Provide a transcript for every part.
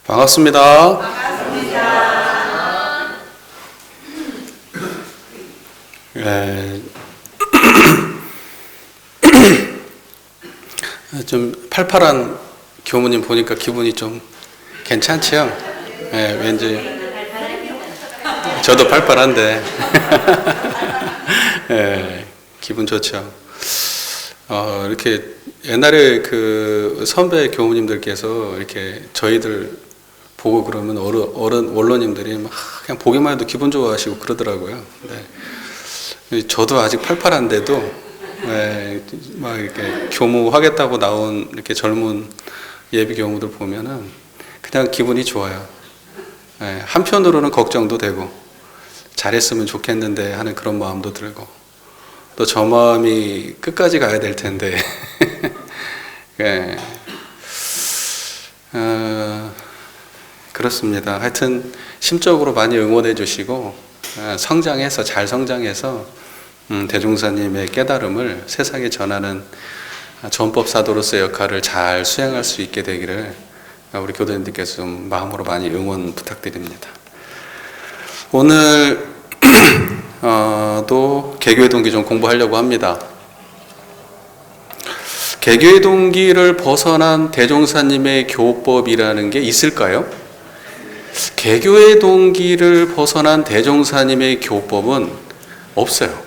반갑습니다. 반갑습니다. 좀 팔팔한 교무님 보니까 기분이 좀 괜찮지요? 왠지 저도 팔팔한데 기분 좋죠. 이렇게 옛날에 그 선배 교무님들께서 이렇게 저희들 보고 그러면 원로님들이 막 그냥 보기만 해도 기분 좋아하시고 그러더라고요. 저도 아직 팔팔한데도 막 이렇게 교무하겠다고 나온 이렇게 젊은 예비 교무들 보면은 그냥 기분이 좋아요. 한편으로는 걱정도 되고 잘했으면 좋겠는데 하는 그런 마음도 들고 또 저 마음이 끝까지 가야 될 텐데 그렇습니다. 하여튼 심적으로 많이 응원해 주시고 성장해서 잘 성장해서 대종사님의 깨달음을 세상에 전하는 전법사도로서의 역할을 잘 수행할 수 있게 되기를 우리 교도님들께서 좀 마음으로 많이 응원 부탁드립니다. 오늘 또 개교의 동기 좀 공부하려고 합니다. 개교의 동기를 벗어난 대종사님의 교법이라는 게 있을까요? 개교의 동기를 벗어난 대종사님의 교법은 없어요.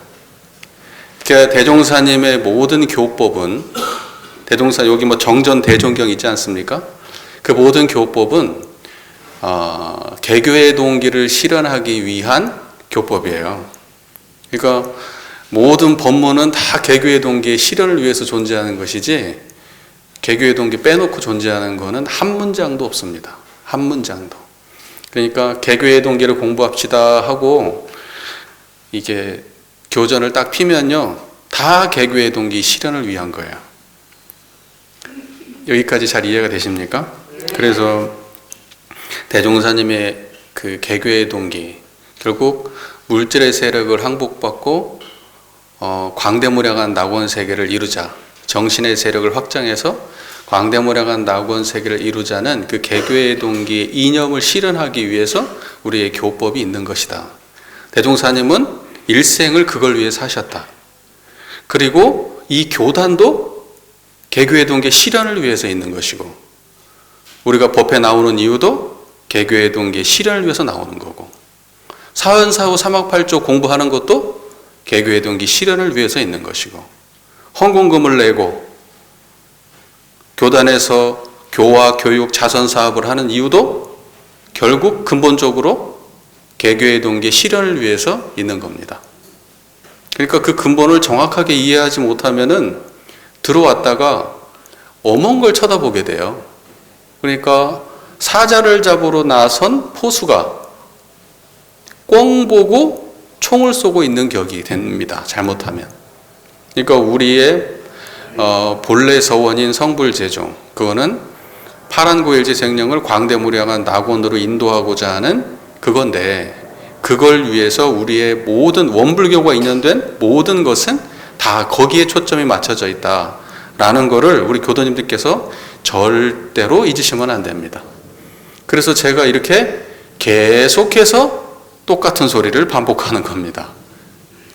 그러니까 대종사님의 모든 교법은 대종사 여기 뭐 정전 대종경 있지 않습니까? 그 모든 교법은 개교의 동기를 실현하기 위한 교법이에요. 그러니까 모든 법문은 다 개교의 동기의 실현을 위해서 존재하는 것이지 개교의 동기 빼놓고 존재하는 것은 한 문장도 없습니다. 한 문장도. 그러니까 개교의 동기를 공부합시다 하고 이게 교전을 딱 피면요 다 개교의 동기 실현을 위한 거예요. 여기까지 잘 이해가 되십니까? 그래서 대종사님의 그 개교의 동기 결국 물질의 세력을 항복받고 광대무량한 낙원 세계를 이루자, 정신의 세력을 확장해서 광대무량한 낙원 세계를 이루자는 그 개교의 동기의 이념을 실현하기 위해서 우리의 교법이 있는 것이다. 대종사님은 일생을 그걸 위해서 하셨다. 그리고 이 교단도 개교의 동기의 실현을 위해서 있는 것이고 우리가 법회 나오는 이유도 개교의 동기의 실현을 위해서 나오는 거고 사흔사후 사막팔조 공부하는 것도 개교의 동기 실현을 위해서 있는 것이고 헌금금을 내고 교단에서 교화, 교육, 자선 사업을 하는 이유도 결국 근본적으로 개교의 동기 실현을 위해서 있는 겁니다. 그러니까 그 근본을 정확하게 이해하지 못하면은 들어왔다가 어먼 걸 쳐다보게 돼요. 그러니까 사자를 잡으러 나선 포수가 꿩 보고 총을 쏘고 있는 격이 됩니다. 잘못하면. 그러니까 우리의 본래 서원인 성불제종 그거는 파란고일제 생령을 광대무량한 낙원으로 인도하고자 하는 그건데 그걸 위해서 우리의 모든 원불교가 인연된 모든 것은 다 거기에 초점이 맞춰져 있다라는 거를 우리 교도님들께서 절대로 잊으시면 안 됩니다. 그래서 제가 이렇게 계속해서 똑같은 소리를 반복하는 겁니다.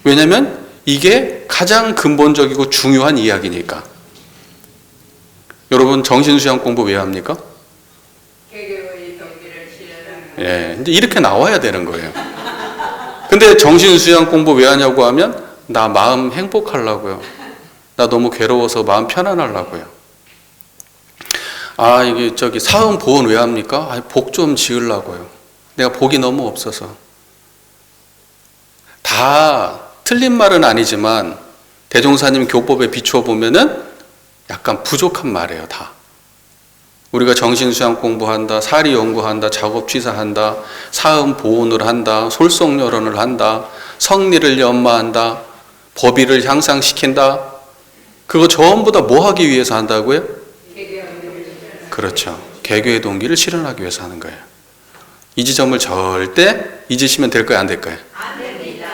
왜냐하면 이게 가장 근본적이고 중요한 이야기니까. 여러분 정신수양 공부 왜 합니까? 개교의 동기를 실현하는 이제 이렇게 나와야 되는 거예요. 근데 정신수양 공부 왜 하냐고 하면 나 마음 행복하려고요. 나 너무 괴로워서 마음 편안하려고요. 이게 사음 보은 왜 합니까? 복 좀 지으려고요. 내가 복이 너무 없어서. 다 틀린 말은 아니지만 대종사님 교법에 비추어 보면은 약간 부족한 말이에요. 다. 우리가 정신수양 공부한다, 사리 연구한다, 작업 취사한다, 사음 보온을 한다, 솔성열언을 한다, 성리를 연마한다, 법의를 향상시킨다. 그거 전부 다 뭐 하기 위해서 한다고요? 그렇죠. 개교의 동기를 실현하기 위해서 하는 거예요. 이 지점을 절대 잊으시면 될 거예요, 안 될 거예요? 안 됩니다.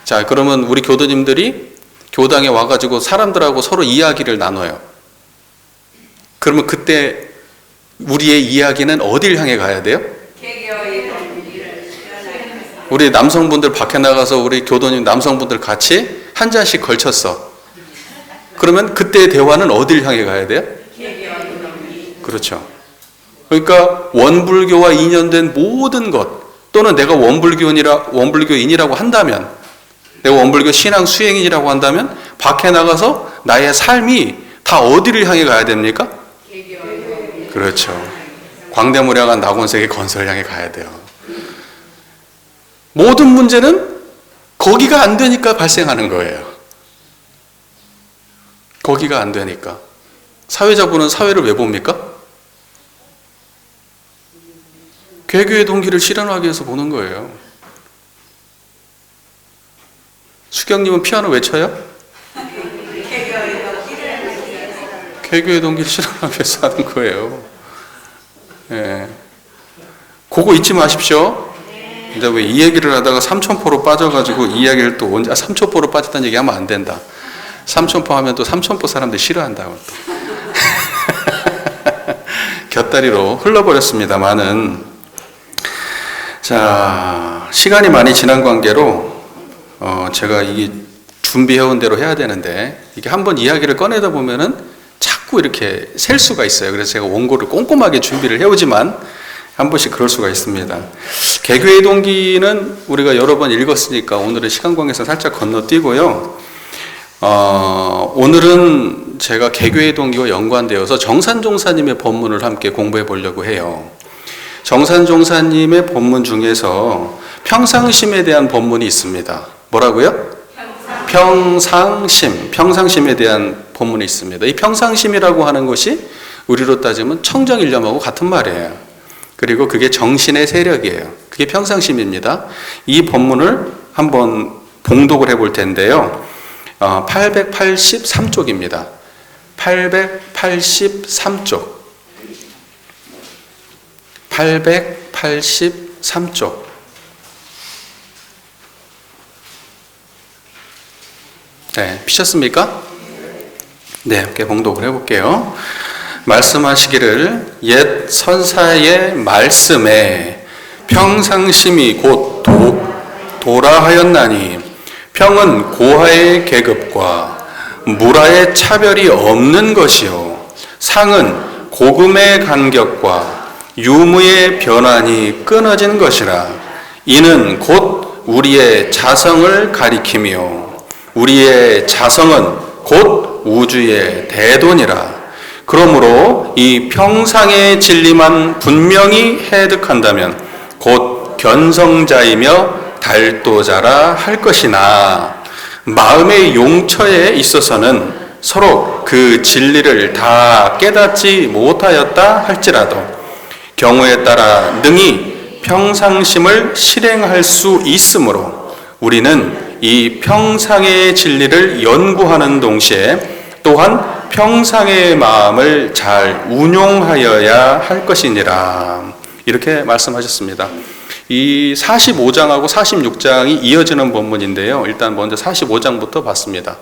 자, 그러면 우리 교도님들이 교당에 와가지고 사람들하고 서로 이야기를 나눠요. 그러면 그때 우리의 이야기는 어딜 향해 가야 돼요? 개교의 동기를 실현하기. 우리 남성분들 밖에 나가서 우리 교도님 남성분들 같이 한 잔씩 걸쳤어. 그러면 그때의 대화는 어딜 향해 가야 돼요? 개교의 동기. 그렇죠. 그러니까 원불교와 인연된 모든 것, 또는 내가 원불교인이라고 한다면, 내가 원불교 신앙 수행인이라고 한다면 밖에 나가서 나의 삶이 다 어디를 향해 가야 됩니까? 개교의 동기. 그렇죠. 광대무량한 낙원세계 건설을 향해 가야 돼요. 모든 문제는 거기가 안 되니까 발생하는 거예요. 거기가 안 되니까. 사회자분은 사회를 왜 봅니까? 개교의 동기를 실현하기 위해서 보는 거예요. 수경님은 피아노 왜 쳐요? 개교의 동기를 실현하기 위해서 하는 거예요. 예. 그거 잊지 마십시오. 근데 왜 이 얘기를 하다가 삼천포로 빠져가지고 이 이야기를 또 언제, 삼천포로 빠졌다는 얘기 하면 안 된다. 삼천포 하면 또 삼천포 사람들 싫어한다고 또. 곁다리로 흘러버렸습니다만은. 자, 시간이 많이 지난 관계로, 제가 이게 준비해온 대로 해야 되는데, 이게 한번 이야기를 꺼내다 보면은 자꾸 이렇게 셀 수가 있어요. 그래서 제가 원고를 꼼꼼하게 준비를 해오지만, 한 번씩 그럴 수가 있습니다. 개교의 동기는 우리가 여러 번 읽었으니까 오늘은 시간 관계에서 살짝 건너뛰고요. 오늘은 제가 개교의 동기와 연관되어서 정산종사님의 법문을 함께 공부해 보려고 해요. 정산종사님의 법문 중에서 평상심에 대한 법문이 있습니다. 뭐라고요? 평상심에 대한 법문이 있습니다. 이 평상심이라고 하는 것이 우리로 따지면 청정일념하고 같은 말이에요. 그리고 그게 정신의 세력이에요. 그게 평상심입니다. 이 법문을 한번 봉독을 해볼 텐데요. 883쪽입니다. 883쪽. 883쪽. 네, 피셨습니까? 네, 함께 봉독을 해볼게요. 말씀하시기를 옛 선사의 말씀에 평상심이 곧 도라하였나니 평은 고하의 계급과 무라의 차별이 없는 것이요 상은 고금의 간격과 유무의 변환이 끊어진 것이라. 이는 곧 우리의 자성을 가리키며 우리의 자성은 곧 우주의 대돈이라. 그러므로 이 평상의 진리만 분명히 해득한다면 곧 견성자이며 달도자라 할 것이나 마음의 용처에 있어서는 서로 그 진리를 다 깨닫지 못하였다 할지라도 경우에 따라 능히 평상심을 실행할 수 있으므로 우리는 이 평상의 진리를 연구하는 동시에 또한 평상의 마음을 잘 운용하여야 할 것이니라. 이렇게 말씀하셨습니다. 이 45장하고 46장이 이어지는 본문인데요. 일단 먼저 45장부터 봤습니다.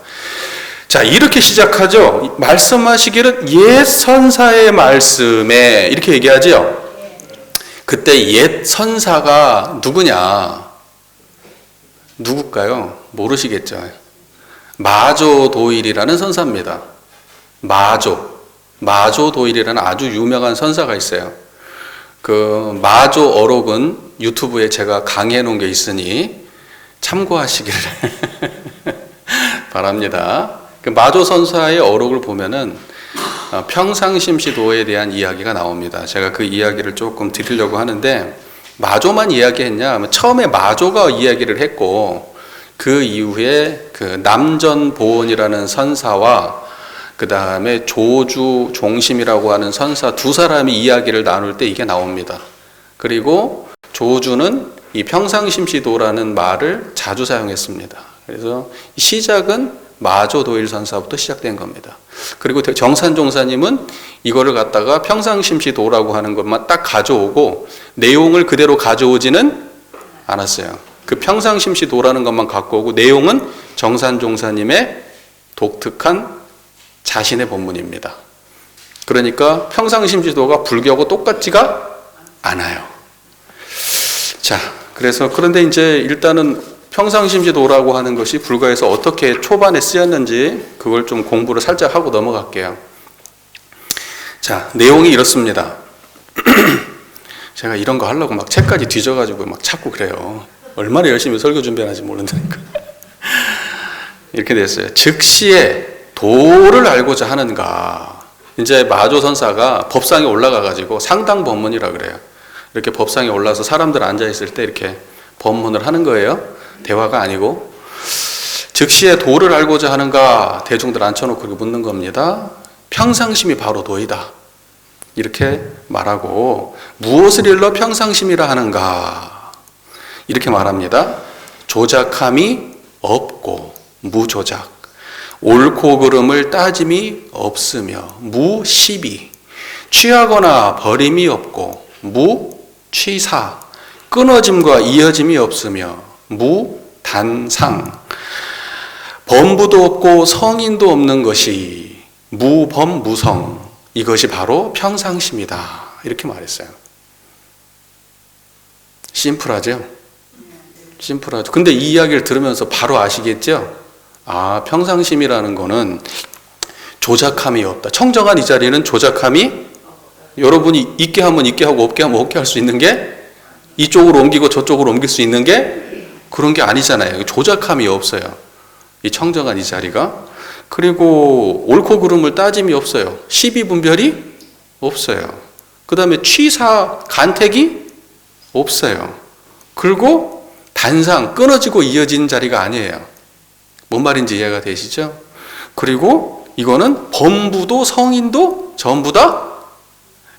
자, 이렇게 시작하죠. 말씀하시기를 옛 선사의 말씀에 이렇게 얘기하죠. 그때 옛 선사가 누구냐? 누굴까요? 모르시겠죠. 마조도일이라는 선사입니다. 마조도일이라는 아주 유명한 선사가 있어요. 그 마조 어록은 유튜브에 제가 강의해 놓은 게 있으니 참고하시기를 바랍니다. 그 마조 선사의 어록을 보면은 평상심시도에 대한 이야기가 나옵니다. 제가 그 이야기를 조금 드리려고 하는데, 마조만 이야기했냐 하면 처음에 마조가 이야기를 했고 그 이후에 그 남전보원이라는 선사와 그 다음에 조주 종심이라고 하는 선사 두 사람이 이야기를 나눌 때 이게 나옵니다. 그리고 조주는 이 평상심시도라는 말을 자주 사용했습니다. 그래서 시작은 마조도일 선사부터 시작된 겁니다. 그리고 정산종사님은 이거를 갖다가 평상심시도라고 하는 것만 딱 가져오고 내용을 그대로 가져오지는 않았어요. 그 평상심시도라는 것만 갖고 오고 내용은 정산종사님의 독특한 자신의 법문입니다. 그러니까 평상심지도가 불교하고 똑같지가 않아요. 자, 그래서 그런데 이제 일단은 평상심지도라고 하는 것이 불교에서 어떻게 초반에 쓰였는지 그걸 좀 공부를 살짝 하고 넘어갈게요. 자, 내용이 이렇습니다. 제가 이런 거 하려고 막 책까지 뒤져가지고 막 찾고 그래요. 얼마나 열심히 설교 준비하는지 모른다니까. 이렇게 됐어요. 즉시에 도를 알고자 하는가. 이제 마조선사가 법상에 올라가가지고 상당 법문이라 그래요. 이렇게 법상에 올라서 사람들 앉아있을 때 이렇게 법문을 하는 거예요. 대화가 아니고. 즉시에 도를 알고자 하는가. 대중들 앉혀놓고 이렇게 묻는 겁니다. 평상심이 바로 도이다. 이렇게 말하고, 무엇을 일러 평상심이라 하는가. 이렇게 말합니다. 조작함이 없고 무조작, 옳고 그름을 따짐이 없으며 무시비, 취하거나 버림이 없고 무취사, 끊어짐과 이어짐이 없으며 무단상, 범부도 없고 성인도 없는 것이 무범무성, 이것이 바로 평상심이다. 이렇게 말했어요. 심플하죠? 심플하죠. 근데 이 이야기를 들으면서 바로 아시겠죠? 아, 평상심이라는 거는 조작함이 없다. 청정한 이 자리는 조작함이, 여러분이 있게 하면 있게 하고 없게 하면 없게 할 수 있는 게, 이쪽으로 옮기고 저쪽으로 옮길 수 있는 게 그런 게 아니잖아요. 조작함이 없어요. 이 청정한 이 자리가. 그리고 옳고 그름을 따짐이 없어요. 시비분별이 없어요. 그 다음에 취사, 간택이 없어요. 그리고 단상, 끊어지고 이어진 자리가 아니에요. 뭔 말인지 이해가 되시죠? 그리고 이거는 범부도 성인도 전부 다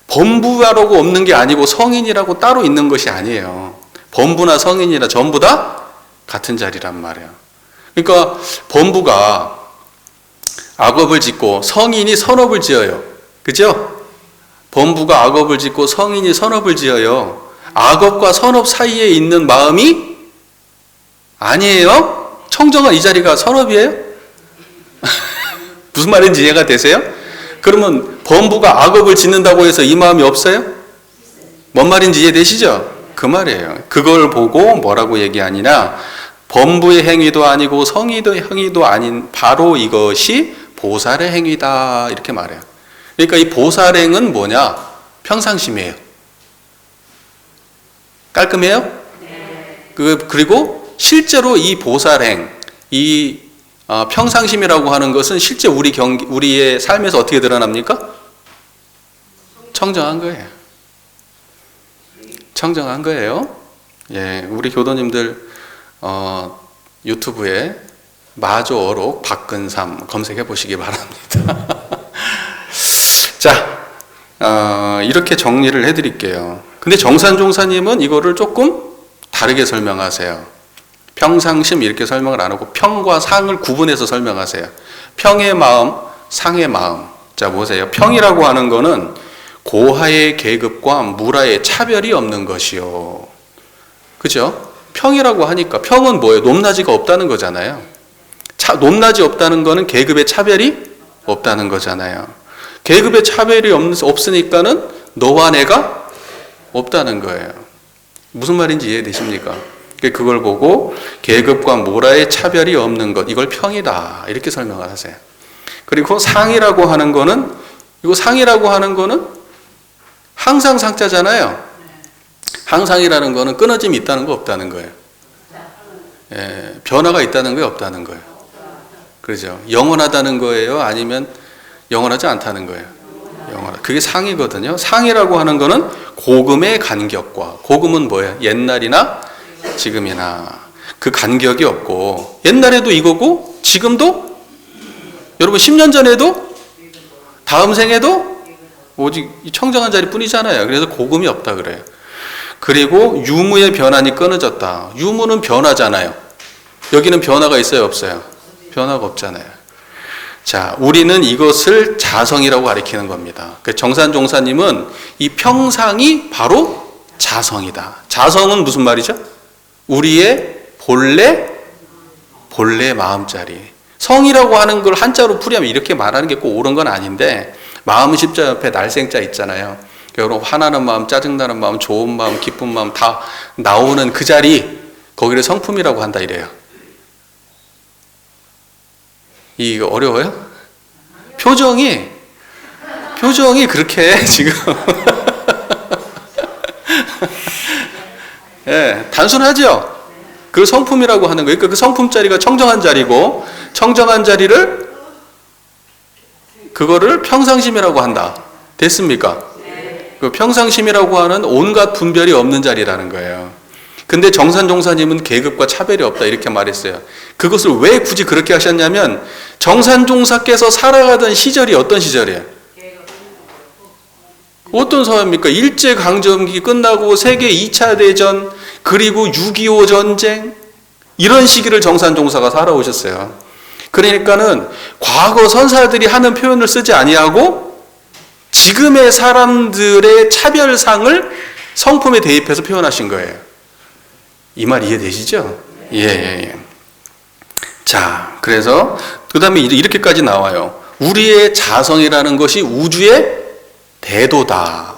범부라고 없는 게 아니고 성인이라고 따로 있는 것이 아니에요. 범부나 성인이나 전부 다 같은 자리란 말이에요. 그러니까 범부가 악업을 짓고 성인이 선업을 지어요. 그죠? 범부가 악업을 짓고 성인이 선업을 지어요. 악업과 선업 사이에 있는 마음이 아니에요? 청정한 이 자리가 선업이에요? 무슨 말인지 이해가 되세요? 그러면 범부가 악업을 짓는다고 해서 이 마음이 없어요? 뭔 말인지 이해되시죠? 그 말이에요. 그걸 보고 뭐라고 얘기하니냐, 범부의 행위도 아니고 성의의 행위도 아닌 바로 이것이 보살의 행위다. 이렇게 말해요. 그러니까 이 보살행은 뭐냐? 평상심이에요. 깔끔해요? 네. 그리고 실제로 이 보살행, 이 평상심이라고 하는 것은 실제 우리의 삶에서 어떻게 드러납니까? 청정한 거예요. 청정한 거예요. 예, 우리 교도님들 유튜브에 마조어록 박근삼 검색해 보시기 바랍니다. 자, 이렇게 정리를 해드릴게요. 근데 정산종사님은 이거를 조금 다르게 설명하세요. 평상심 이렇게 설명을 안 하고 평과 상을 구분해서 설명하세요. 평의 마음, 상의 마음. 자, 보세요. 평이라고 하는 거는 고하의 계급과 무라의 차별이 없는 것이요. 그죠? 평이라고 하니까 평은 뭐예요? 높낮이가 없다는 거잖아요. 높낮이 없다는 거는 계급의 차별이 없다는 거잖아요. 계급의 차별이 없으니까는 너와 내가 없다는 거예요. 무슨 말인지 이해되십니까? 그걸 보고 계급과 모라의 차별이 없는 것, 이걸 평이다. 이렇게 설명을 하세요. 그리고 상이라고 하는 거는, 이거 상이라고 하는 거는 항상 상자잖아요. 항상이라는 거는 끊어짐이 있다는 거 없다는 거예요. 예, 변화가 있다는 거 없다는 거예요. 그렇죠? 영원하다는 거예요? 아니면 영원하지 않다는 거예요? 그게 상이거든요. 상이라고 하는 거는 고금의 간격과, 고금은 뭐예요? 옛날이나 지금이나 그 간격이 없고, 옛날에도 이거고 지금도, 여러분 10년 전에도 다음 생에도 오직 이 청정한 자리뿐이잖아요. 그래서 고금이 없다 그래요. 그리고 유무의 변환이 끊어졌다. 유무는 변화잖아요. 여기는 변화가 있어요, 없어요? 변화가 없잖아요. 자, 우리는 이것을 자성이라고 가리키는 겁니다. 정산종사님은 이 평상이 바로 자성이다. 자성은 무슨 말이죠? 우리의 본래 마음자리. 성이라고 하는 걸 한자로 풀이하면 이렇게 말하는 게 꼭 옳은 건 아닌데, 마음 십자 옆에 날생자 있잖아요. 여러분 화나는 마음, 짜증나는 마음, 좋은 마음, 기쁜 마음 다 나오는 그 자리, 거기를 성품이라고 한다 이래요. 이거 어려워요? 표정이 그렇게 지금 예, 단순하죠? 그걸 성품이라고 하는 거예요. 그러니까 그 성품 자리가 청정한 자리고, 청정한 자리를 그거를 평상심이라고 한다. 됐습니까? 그 평상심이라고 하는 온갖 분별이 없는 자리라는 거예요. 근데 정산종사님은 계급과 차별이 없다 이렇게 말했어요. 그것을 왜 굳이 그렇게 하셨냐면 정산종사께서 살아가던 시절이 어떤 시절이에요? 어떤 사회입니까? 일제강점기 끝나고 세계 2차 대전 그리고 6.25 전쟁 이런 시기를 정산종사가 살아오셨어요. 그러니까는 과거 선사들이 하는 표현을 쓰지 아니하고 지금의 사람들의 차별상을 성품에 대입해서 표현하신 거예요. 이 말 이해되시죠? 예. 자, 그래서 그 다음에 이렇게까지 나와요. 우리의 자성이라는 것이 우주의 대도다.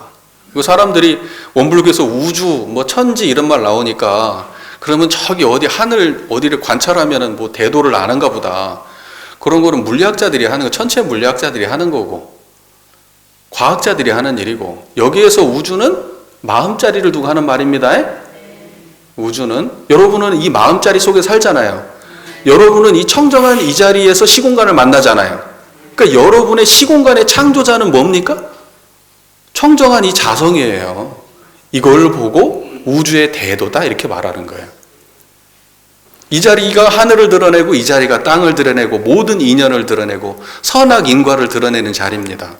이거 사람들이 원불교에서 우주, 뭐 천지 이런 말 나오니까 그러면 저기 어디 하늘 어디를 관찰하면은 뭐 대도를 아는가 보다. 그런 거는 물리학자들이 하는 거, 천체 물리학자들이 하는 거고, 과학자들이 하는 일이고, 여기에서 우주는 마음자리를 두고 하는 말입니다. 우주는 여러분은 이 마음자리 속에 살잖아요. 여러분은 이 청정한 이 자리에서 시공간을 만나잖아요. 그러니까 여러분의 시공간의 창조자는 뭡니까? 청정한 이 자성이에요. 이걸 보고 우주의 대도다 이렇게 말하는 거예요. 이 자리가 하늘을 드러내고 이 자리가 땅을 드러내고 모든 인연을 드러내고 선악 인과를 드러내는 자리입니다.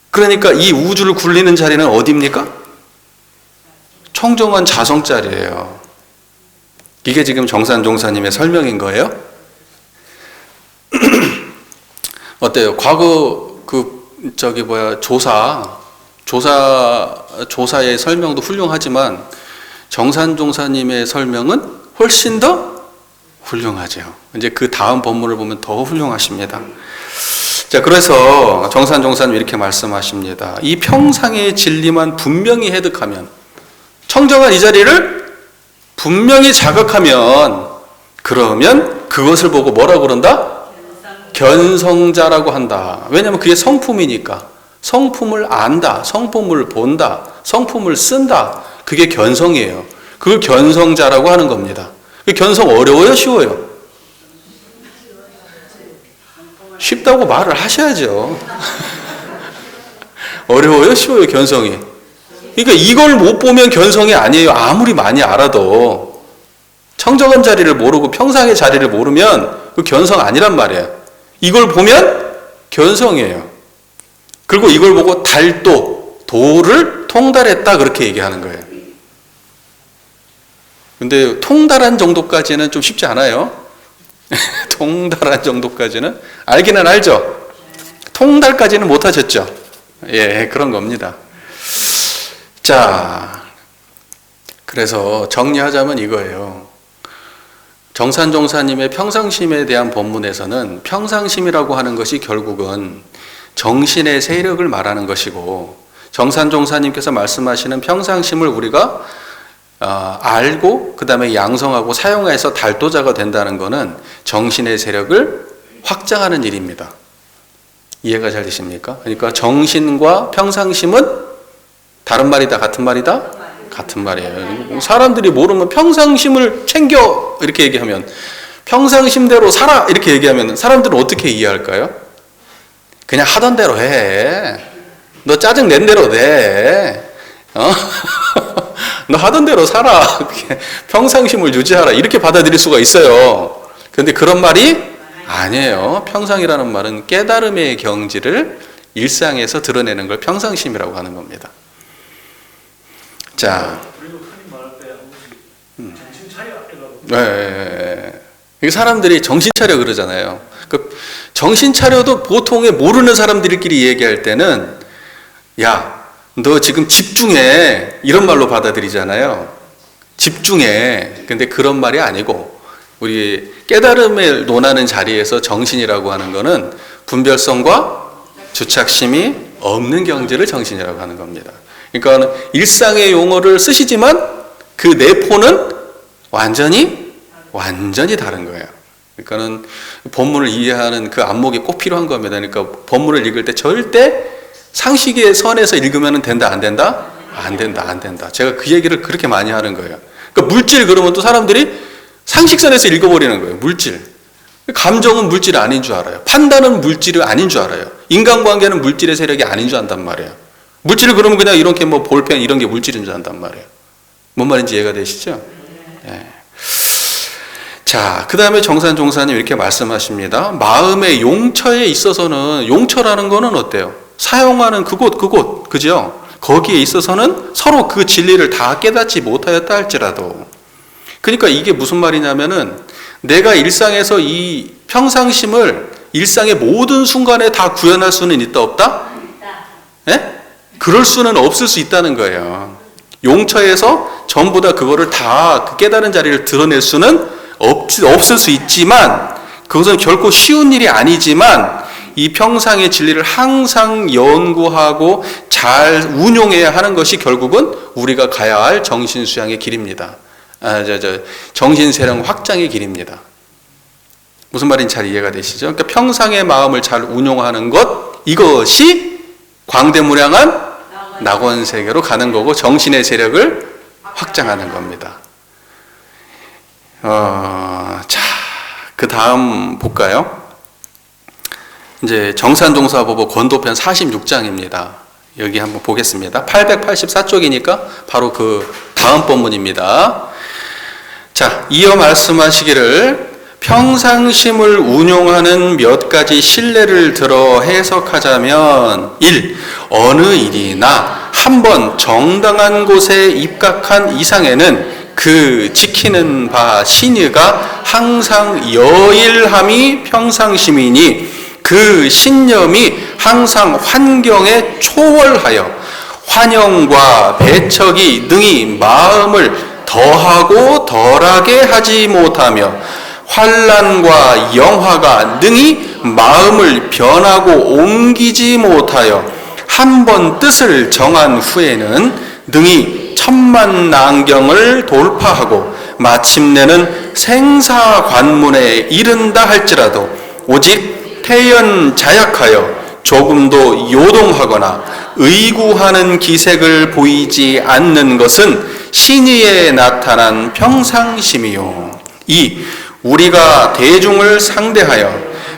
그러니까 이 우주를 굴리는 자리는 어디입니까? 청정한 자성 자리예요. 이게 지금 정산종사님의 설명인 거예요. 어때요? 과거 조사의 설명도 훌륭하지만 정산종사님의 설명은 훨씬 더 훌륭하죠. 이제 그 다음 본문을 보면 더 훌륭하십니다. 자, 그래서 정산종사님 이렇게 말씀하십니다. 이 평상의 진리만 분명히 해득하면, 청정한 이 자리를 분명히 자각하면, 그러면 그것을 보고 뭐라고 그런다? 견성자라고 한다. 왜냐하면 그게 성품이니까. 성품을 안다, 성품을 본다, 성품을 쓴다. 그게 견성이에요. 그걸 견성자라고 하는 겁니다. 견성 어려워요? 쉬워요? 쉽다고 말을 하셔야죠. 어려워요? 쉬워요? 견성이? 그러니까 이걸 못 보면 견성이 아니에요. 아무리 많이 알아도. 청정한 자리를 모르고 평상의 자리를 모르면 그 견성 아니란 말이에요. 이걸 보면 견성이에요. 그리고 이걸 보고 도를 통달했다 그렇게 얘기하는 거예요. 근데 통달한 정도까지는 좀 쉽지 않아요. 통달한 정도까지는 알기는 알죠. 통달까지는 못 하셨죠. 예, 그런 겁니다. 자, 그래서 정리하자면 이거예요. 정산종사님의 평상심에 대한 본문에서는 평상심이라고 하는 것이 결국은 정신의 세력을 말하는 것이고, 정산종사님께서 말씀하시는 평상심을 우리가 알고 그 다음에 양성하고 사용해서 달도자가 된다는 것은 정신의 세력을 확장하는 일입니다. 이해가 잘 되십니까? 그러니까 정신과 평상심은 다른 말이다, 같은 말이다? 같은 말이에요. 사람들이 모르면 평상심을 챙겨 이렇게 얘기하면, 평상심대로 살아 이렇게 얘기하면 사람들은 어떻게 이해할까요? 그냥 하던 대로 해. 너 짜증 낸 대로 내. 너 하던 대로 살아. 평상심을 유지하라. 이렇게 받아들일 수가 있어요. 그런데 그런 말이 아니에요. 평상이라는 말은 깨달음의 경지를 일상에서 드러내는 걸 평상심이라고 하는 겁니다. 자, 네. 사람들이 정신 차려 그러잖아요. 그 정신 차려도 보통의 모르는 사람들끼리 얘기할 때는 야, 너 지금 집중해 이런 말로 받아들이잖아요. 집중해. 근데 그런 말이 아니고, 우리 깨달음을 논하는 자리에서 정신이라고 하는 거는 분별성과 주착심이 없는 경지를 정신이라고 하는 겁니다. 그러니까 일상의 용어를 쓰시지만 그 내포는 완전히 다른 거예요. 그러니까는 본문을 이해하는 그 안목이 꼭 필요한 겁니다. 그러니까 본문을 읽을 때 절대 상식의 선에서 읽으면 된다, 안 된다? 안 된다. 제가 그 얘기를 그렇게 많이 하는 거예요. 그러니까 물질 그러면 또 사람들이 상식선에서 읽어버리는 거예요. 물질. 감정은 물질이 아닌 줄 알아요. 판단은 물질이 아닌 줄 알아요. 인간관계는 물질의 세력이 아닌 줄 안단 말이에요. 물질을 그러면 그냥 이렇게 뭐 볼펜 이런 게 물질인 줄 안단 말이에요. 뭔 말인지 이해가 되시죠? 네. 자, 그 다음에 정산종사님 이렇게 말씀하십니다. 마음의 용처에 있어서는, 용처라는 거는 어때요? 사용하는 그곳, 그죠? 거기에 있어서는 서로 그 진리를 다 깨닫지 못하였다 할지라도. 그러니까 이게 무슨 말이냐면은 내가 일상에서 이 평상심을 일상의 모든 순간에 다 구현할 수는 있다, 없다? 예? 그럴 수는 없을 수 있다는 거예요. 용처에서 전부 다 그거를 다 그 깨달은 자리를 드러낼 수는 없을 수 있지만, 그것은 결코 쉬운 일이 아니지만 이 평상의 진리를 항상 연구하고 잘 운용해야 하는 것이 결국은 우리가 가야 할 정신수양의 길입니다. 정신세령 확장의 길입니다. 무슨 말인지 잘 이해가 되시죠? 그러니까 평상의 마음을 잘 운용하는 것, 이것이 광대무량한 낙원세계로 가는 거고 정신의 세력을 확장하는 겁니다. 자, 그 다음 볼까요? 이제 정산종사법어 권도편 46장입니다. 여기 한번 보겠습니다. 884쪽이니까 바로 그 다음 본문입니다. 자, 이어 말씀하시기를 평상심을 운용하는 몇 가지 신뢰를 들어 해석하자면 1. 어느 일이나 한번 정당한 곳에 입각한 이상에는 그 지키는 바 신의가 항상 여일함이 평상심이니 그 신념이 항상 환경에 초월하여 환영과 배척이 능히 마음을 더하고 덜하게 하지 못하며 환란과 영화가 능히 마음을 변하고 옮기지 못하여 한 번 뜻을 정한 후에는 능히 천만난경을 돌파하고 마침내는 생사관문에 이른다 할지라도 오직 태연자약하여 조금도 요동하거나 의구하는 기색을 보이지 않는 것은 신의에 나타난 평상심이요. 2. 우리가 대중을 상대하여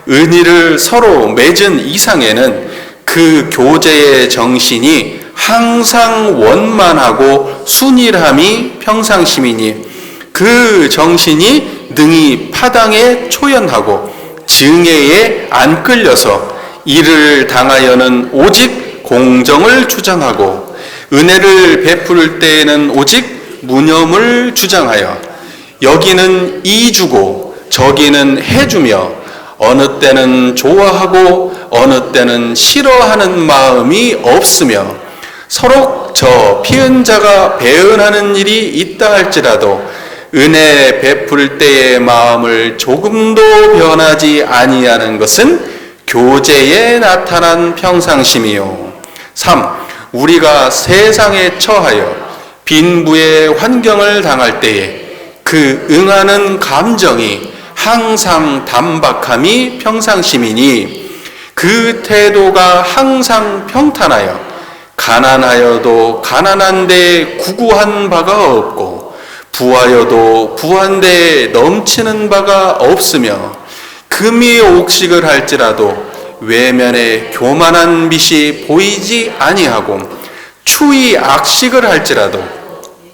은의를 서로 맺은 이상에는 그 교제의 정신이 항상 원만하고 순일함이 평상심이니 그 정신이 능히 파당에 초연하고 증애에 안 끌려서 이를 당하여는 오직 공정을 주장하고 은혜를 베풀 때에는 오직 무념을 주장하여 여기는 이주고 저기는 해주며 어느 때는 좋아하고 어느 때는 싫어하는 마음이 없으며 서로 저 피은 자가 배은하는 일이 있다 할지라도 은혜 베풀 때의 마음을 조금도 변하지 아니하는 것은 교제에 나타난 평상심이요. 3. 우리가 세상에 처하여 빈부의 환경을 당할 때에 그 응하는 감정이 항상 담박함이 평상심이니 그 태도가 항상 평탄하여 가난하여도 가난한데 구구한 바가 없고 부하여도 부한데 넘치는 바가 없으며 금이 옥식을 할지라도 외면에 교만한 빛이 보이지 아니하고 추위 악식을 할지라도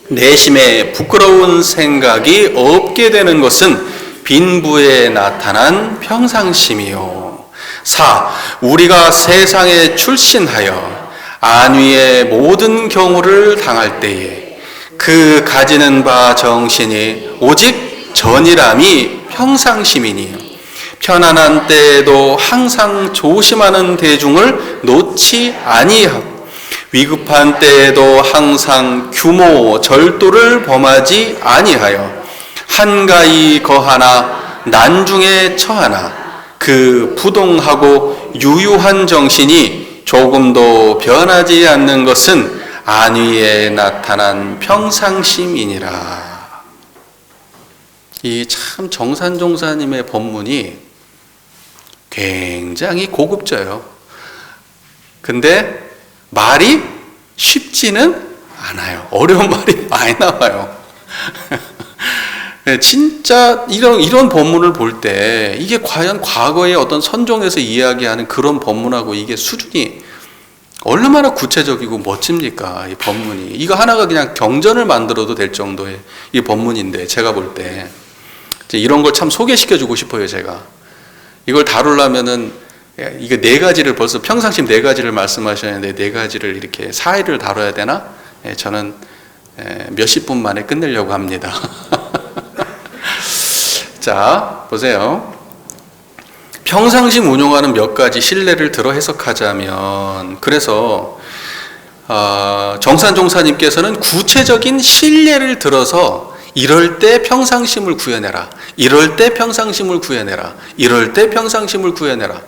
내심에 부끄러운 생각이 없게 되는 것은 빈부에 나타난 평상심이요. 4. 우리가 세상에 출신하여 안위의 모든 경우를 당할 때에 그 가지는 바 정신이 오직 전이람이 평상심이니 편안한 때에도 항상 조심하는 대중을 놓지 아니하고 위급한 때에도 항상 규모 절도를 범하지 아니하여 한가히 거하나 난중에 처하나 그 부동하고 유유한 정신이 조금도 변하지 않는 것은 안위에 나타난 평상심이니라. 이 참 정산종사님의 법문이 굉장히 고급져요. 근데 말이 쉽지는 않아요. 어려운 말이 많이 나와요. 진짜 이런 법문을 볼 때 이게 과연 과거의 어떤 선종에서 이야기하는 그런 법문하고 이게 수준이 얼마나 구체적이고 멋집니까? 이 법문이. 이거 하나가 그냥 경전을 만들어도 될 정도의 이 법문인데, 제가 볼 때 이런 걸 참 소개시켜주고 싶어요. 제가 이걸 다루려면은 이거 네 가지를 벌써 평상심 네 가지를 말씀하셨는데 네 가지를 이렇게 사회를 다뤄야 되나? 저는 몇십 분 만에 끝내려고 합니다. 자, 보세요. 평상심 운용하는 몇 가지 신뢰를 들어 해석하자면, 그래서 정산종사님께서는 구체적인 신뢰를 들어서 이럴 때 평상심을 구해내라. 이럴 때 평상심을 구해내라. 이럴 때 평상심을 구해내라.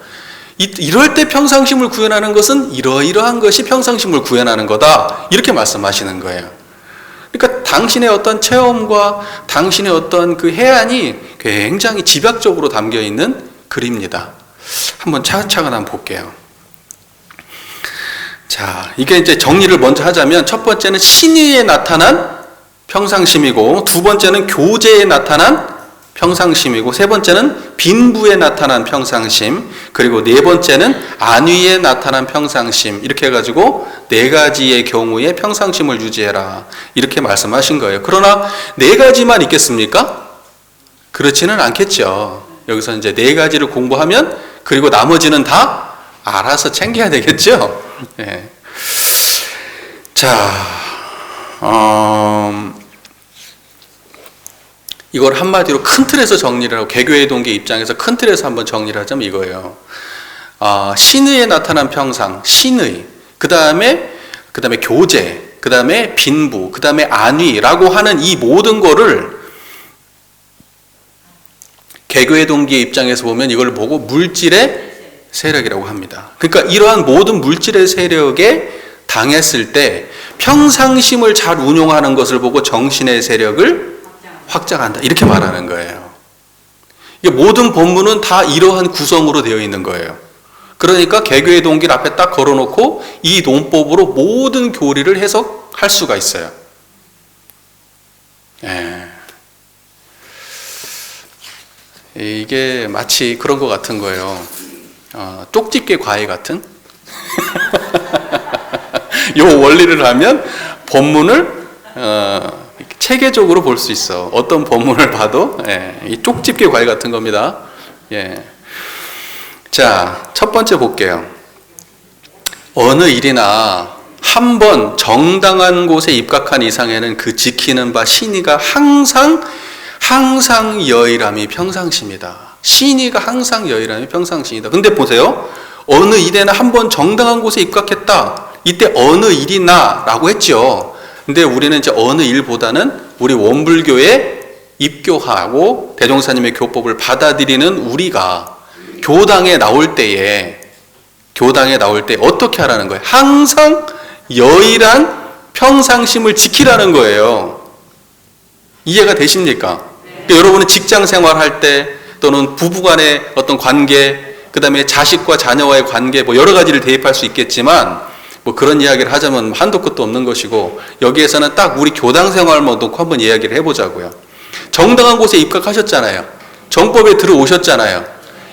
이럴 때 평상심을 구현하는 것은 이러이러한 것이 평상심을 구현하는 거다. 이렇게 말씀하시는 거예요. 그러니까 당신의 어떤 체험과 당신의 어떤 그 해안이 굉장히 집약적으로 담겨 있는 글입니다. 한번 차근차근 한번 볼게요. 자, 이게 이제 정리를 먼저 하자면 첫 번째는 신의에 나타난 평상심이고, 두 번째는 교제에 나타난 평상심이고, 세 번째는 빈부에 나타난 평상심, 그리고 네 번째는 안위에 나타난 평상심, 이렇게 해가지고 네 가지의 경우에 평상심을 유지해라, 이렇게 말씀하신 거예요. 그러나 네 가지만 있겠습니까? 그렇지는 않겠죠. 여기서 이제 네 가지를 공부하면 그리고 나머지는 다 알아서 챙겨야 되겠죠. 네. 자, 이걸 한마디로 큰 틀에서 정리를 하고, 개교의 동기 입장에서 큰 틀에서 한번 정리를 하자면 이거예요. 신의에 나타난 평상, 신의, 그 다음에 교제, 그 다음에 빈부, 그 다음에 안위라고 하는 이 모든 거를 개교의 동기의 입장에서 보면 이걸 보고 물질의 세력이라고 합니다. 그러니까 이러한 모든 물질의 세력에 당했을 때 평상심을 잘 운용하는 것을 보고 정신의 세력을 확장한다, 이렇게 말하는 거예요. 이게 모든 본문은 다 이러한 구성으로 되어 있는 거예요. 그러니까 개교의 동기를 앞에 딱 걸어놓고 이 논법으로 모든 교리를 해석할 수가 있어요. 이게 마치 그런 것 같은 거예요. 쪽집게 과외 같은? 요 원리를 하면 본문을 체계적으로 볼 수 있어. 어떤 본문을 봐도 이 쪽집게 과외 같은 겁니다. 자, 첫 번째 볼게요. 어느 일이나 한 번 정당한 곳에 입각한 이상에는 그 지키는 바 신의가 항상 여의람이 평상심이다. 신의가 항상 여의람이 평상심이다. 근데 보세요. 어느 일에는 한 번 정당한 곳에 입각했다. 이때 어느 일이나 라고 했죠. 근데 우리는 이제 어느 일보다는 우리 원불교에 입교하고 대종사님의 교법을 받아들이는 우리가 교당에 나올 때 어떻게 하라는 거예요? 항상 여의란 평상심을 지키라는 거예요. 이해가 되십니까? 그러니까 여러분은 직장 생활할 때 또는 부부간의 어떤 관계, 그 다음에 자식과 자녀와의 관계, 뭐 여러 가지를 대입할 수 있겠지만, 뭐 그런 이야기를 하자면 한도 끝도 없는 것이고, 여기에서는 딱 우리 교당 생활만 놓고 한번 이야기를 해보자고요. 정당한 곳에 입각하셨잖아요. 정법에 들어오셨잖아요.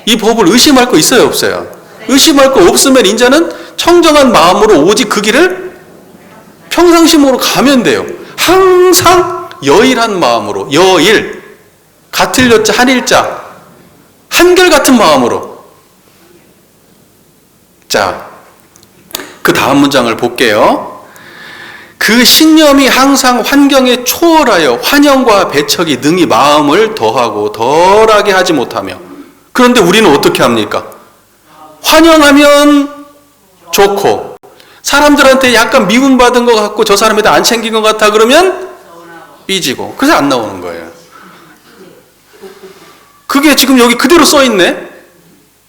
이 법을 의심할 거 있어요, 없어요? 의심할 거 없으면 이제는 청정한 마음으로 오직 그 길을 평상심으로 가면 돼요. 항상 여일한 마음으로, 여일, 같을 여자 한일자, 한결같은 마음으로. 자, 그 다음 문장을 볼게요. 그 신념이 항상 환경에 초월하여 환영과 배척이 능히 마음을 더하고 덜하게 하지 못하며, 그런데 우리는 어떻게 합니까? 환영하면 좋고, 사람들한테 약간 미움받은 것 같고 저 사람한테 안 챙긴 것 같아 그러면 삐지고, 그래서 안 나오는 거예요. 그게 지금 여기 그대로 써있네?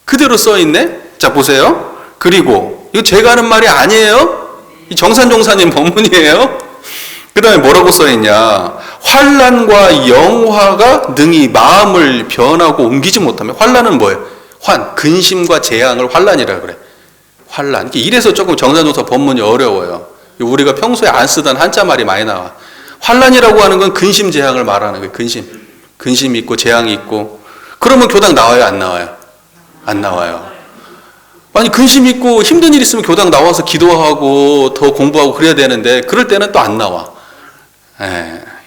그대로 써있네? 자, 보세요. 그리고 이거 제가 하는 말이 아니에요. 이 정산종사님 본문이에요. 그 다음에 뭐라고 써있냐. 환난과 영화가 능히 마음을 변하고 옮기지 못하면. 환난은 뭐예요? 근심과 재앙을 환난이라 그래. 환난. 이래서 조금 정산종사 본문이 어려워요. 우리가 평소에 안 쓰던 한자 말이 많이 나와. 환난이라고 하는 건 근심 재앙을 말하는 거예요. 근심이 있고 재앙이 있고. 그러면 교당 나와요, 안 나와요? 안 나와요. 아니, 근심 있고 힘든 일 있으면 교당 나와서 기도하고 더 공부하고 그래야 되는데 그럴 때는 또 안 나와.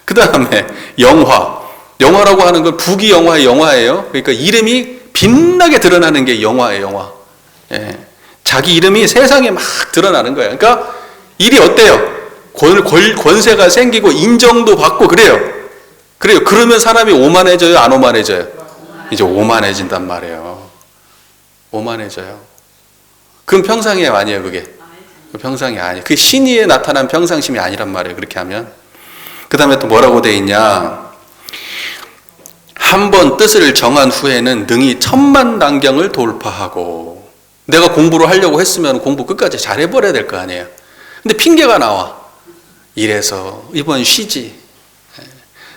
그 다음에 영화라고 하는 건 부귀영화의 영화예요. 그러니까 이름이 빛나게 드러나는 게 영화예요, 영화. 자기 이름이 세상에 막 드러나는 거예요. 그러니까 일이 어때요? 권세가 생기고 인정도 받고 그래요. 그러면 사람이 오만해져요, 안 오만해져요? 이제 오만해진단 말이에요. 오만해져요. 그럼 평상이 아니에요, 그게. 평상이 아니에요. 그게 신의에 나타난 평상심이 아니란 말이에요, 그렇게 하면. 그 다음에 또 뭐라고 돼 있냐. 한 번 뜻을 정한 후에는 능히 천만난경을 돌파하고. 내가 공부를 하려고 했으면 공부 끝까지 잘해버려야 될 거 아니에요. 근데 핑계가 나와. 이래서 이번 쉬지.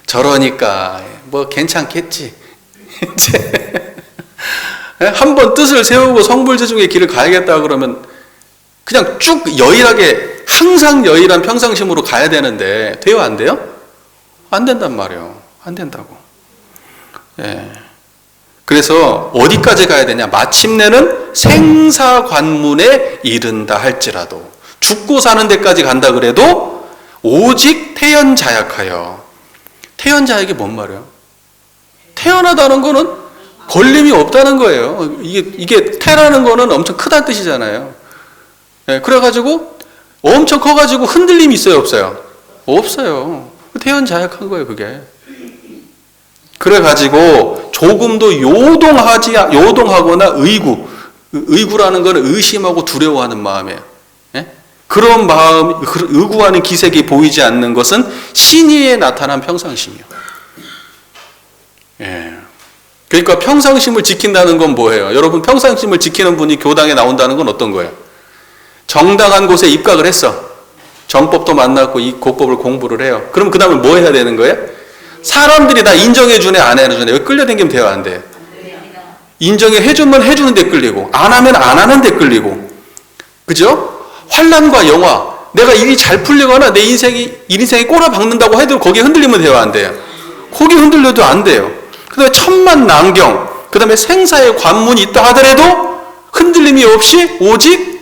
저러니까 뭐 괜찮겠지. 한 번 뜻을 세우고 성불재중의 길을 가야겠다 그러면 그냥 쭉 여일하게 항상 여일한 평상심으로 가야 되는데 돼요, 안 돼요? 안 된단 말이에요. 안 된다고. 그래서 어디까지 가야 되냐? 마침내는 생사관문에 이른다 할지라도 죽고 사는 데까지 간다 그래도 오직 태연자약하여. 태연자약이 뭔 말이에요? 태어나다는 거는 걸림이 없다는 거예요. 이게 태라는 거는 엄청 크다는 뜻이잖아요. 그래가지고 엄청 커가지고 흔들림이 있어요, 없어요? 없어요. 태연자약한 거예요, 그게. 그래가지고 조금도 요동하거나 의구라는 거는 의심하고 두려워하는 마음이에요. 그런 마음, 의구하는 기색이 보이지 않는 것은 신의에 나타난 평상심이요. 그러니까 평상심을 지킨다는 건 뭐예요? 여러분, 평상심을 지키는 분이 교당에 나온다는 건 어떤 거예요? 정당한 곳에 입각을 했어. 정법도 만났고 이 고법을 공부를 해요. 그럼 그 다음에 뭐 해야 되는 거예요? 사람들이 다 인정해 주네, 안 해주네. 여기 끌려다니면 돼요, 안 돼요? 인정해 주면 해주는데 끌리고, 안 하면 안 하는데 끌리고. 그죠? 환난과 영화. 내가 일이 잘 풀리거나 내 인생이 꼬라박는다고 해도 거기에 흔들리면 돼요, 안 돼요? 거기 흔들려도 안 돼요. 그 다음에 천만난경. 그 다음에 생사의 관문이 있다 하더라도 흔들림이 없이 오직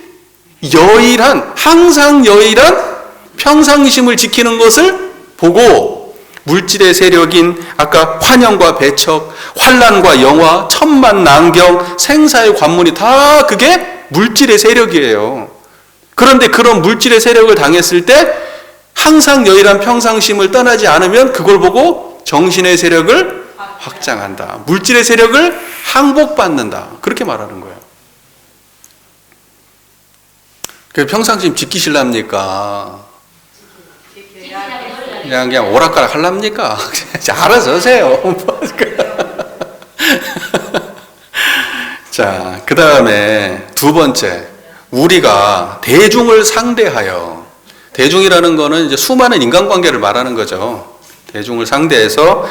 항상 여일한 평상심을 지키는 것을 보고 물질의 세력인 아까 환영과 배척, 환난과 영화, 천만난경, 생사의 관문이 다 그게 물질의 세력이에요. 그런데 그런 물질의 세력을 당했을 때 항상 여일한 평상심을 떠나지 않으면 그걸 보고 정신의 세력을 확장한다. 물질의 세력을 항복받는다. 그렇게 말하는 거예요. 그 평상심 지키실랍니까? 그냥 오락가락 하랍니까? 알아서 하세요. 자, 그 다음에 두 번째, 우리가 대중을 상대하여. 대중이라는 거는 이제 수많은 인간관계를 말하는 거죠. 대중을 상대해서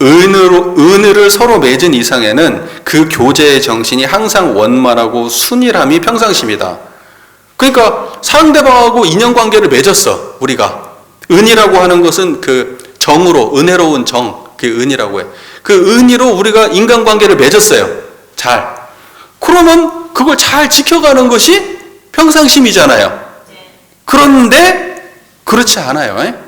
은혜를 서로 맺은 이상에는 그 교제의 정신이 항상 원만하고 순일함이 평상심이다. 그러니까 상대방하고 인연관계를 맺었어, 우리가. 은이라고 하는 것은 그 정으로, 은혜로운 정, 그 은이라고 해. 그 은이로 우리가 인간관계를 맺었어요. 잘. 그러면 그걸 잘 지켜가는 것이 평상심이잖아요. 그런데 그렇지 않아요.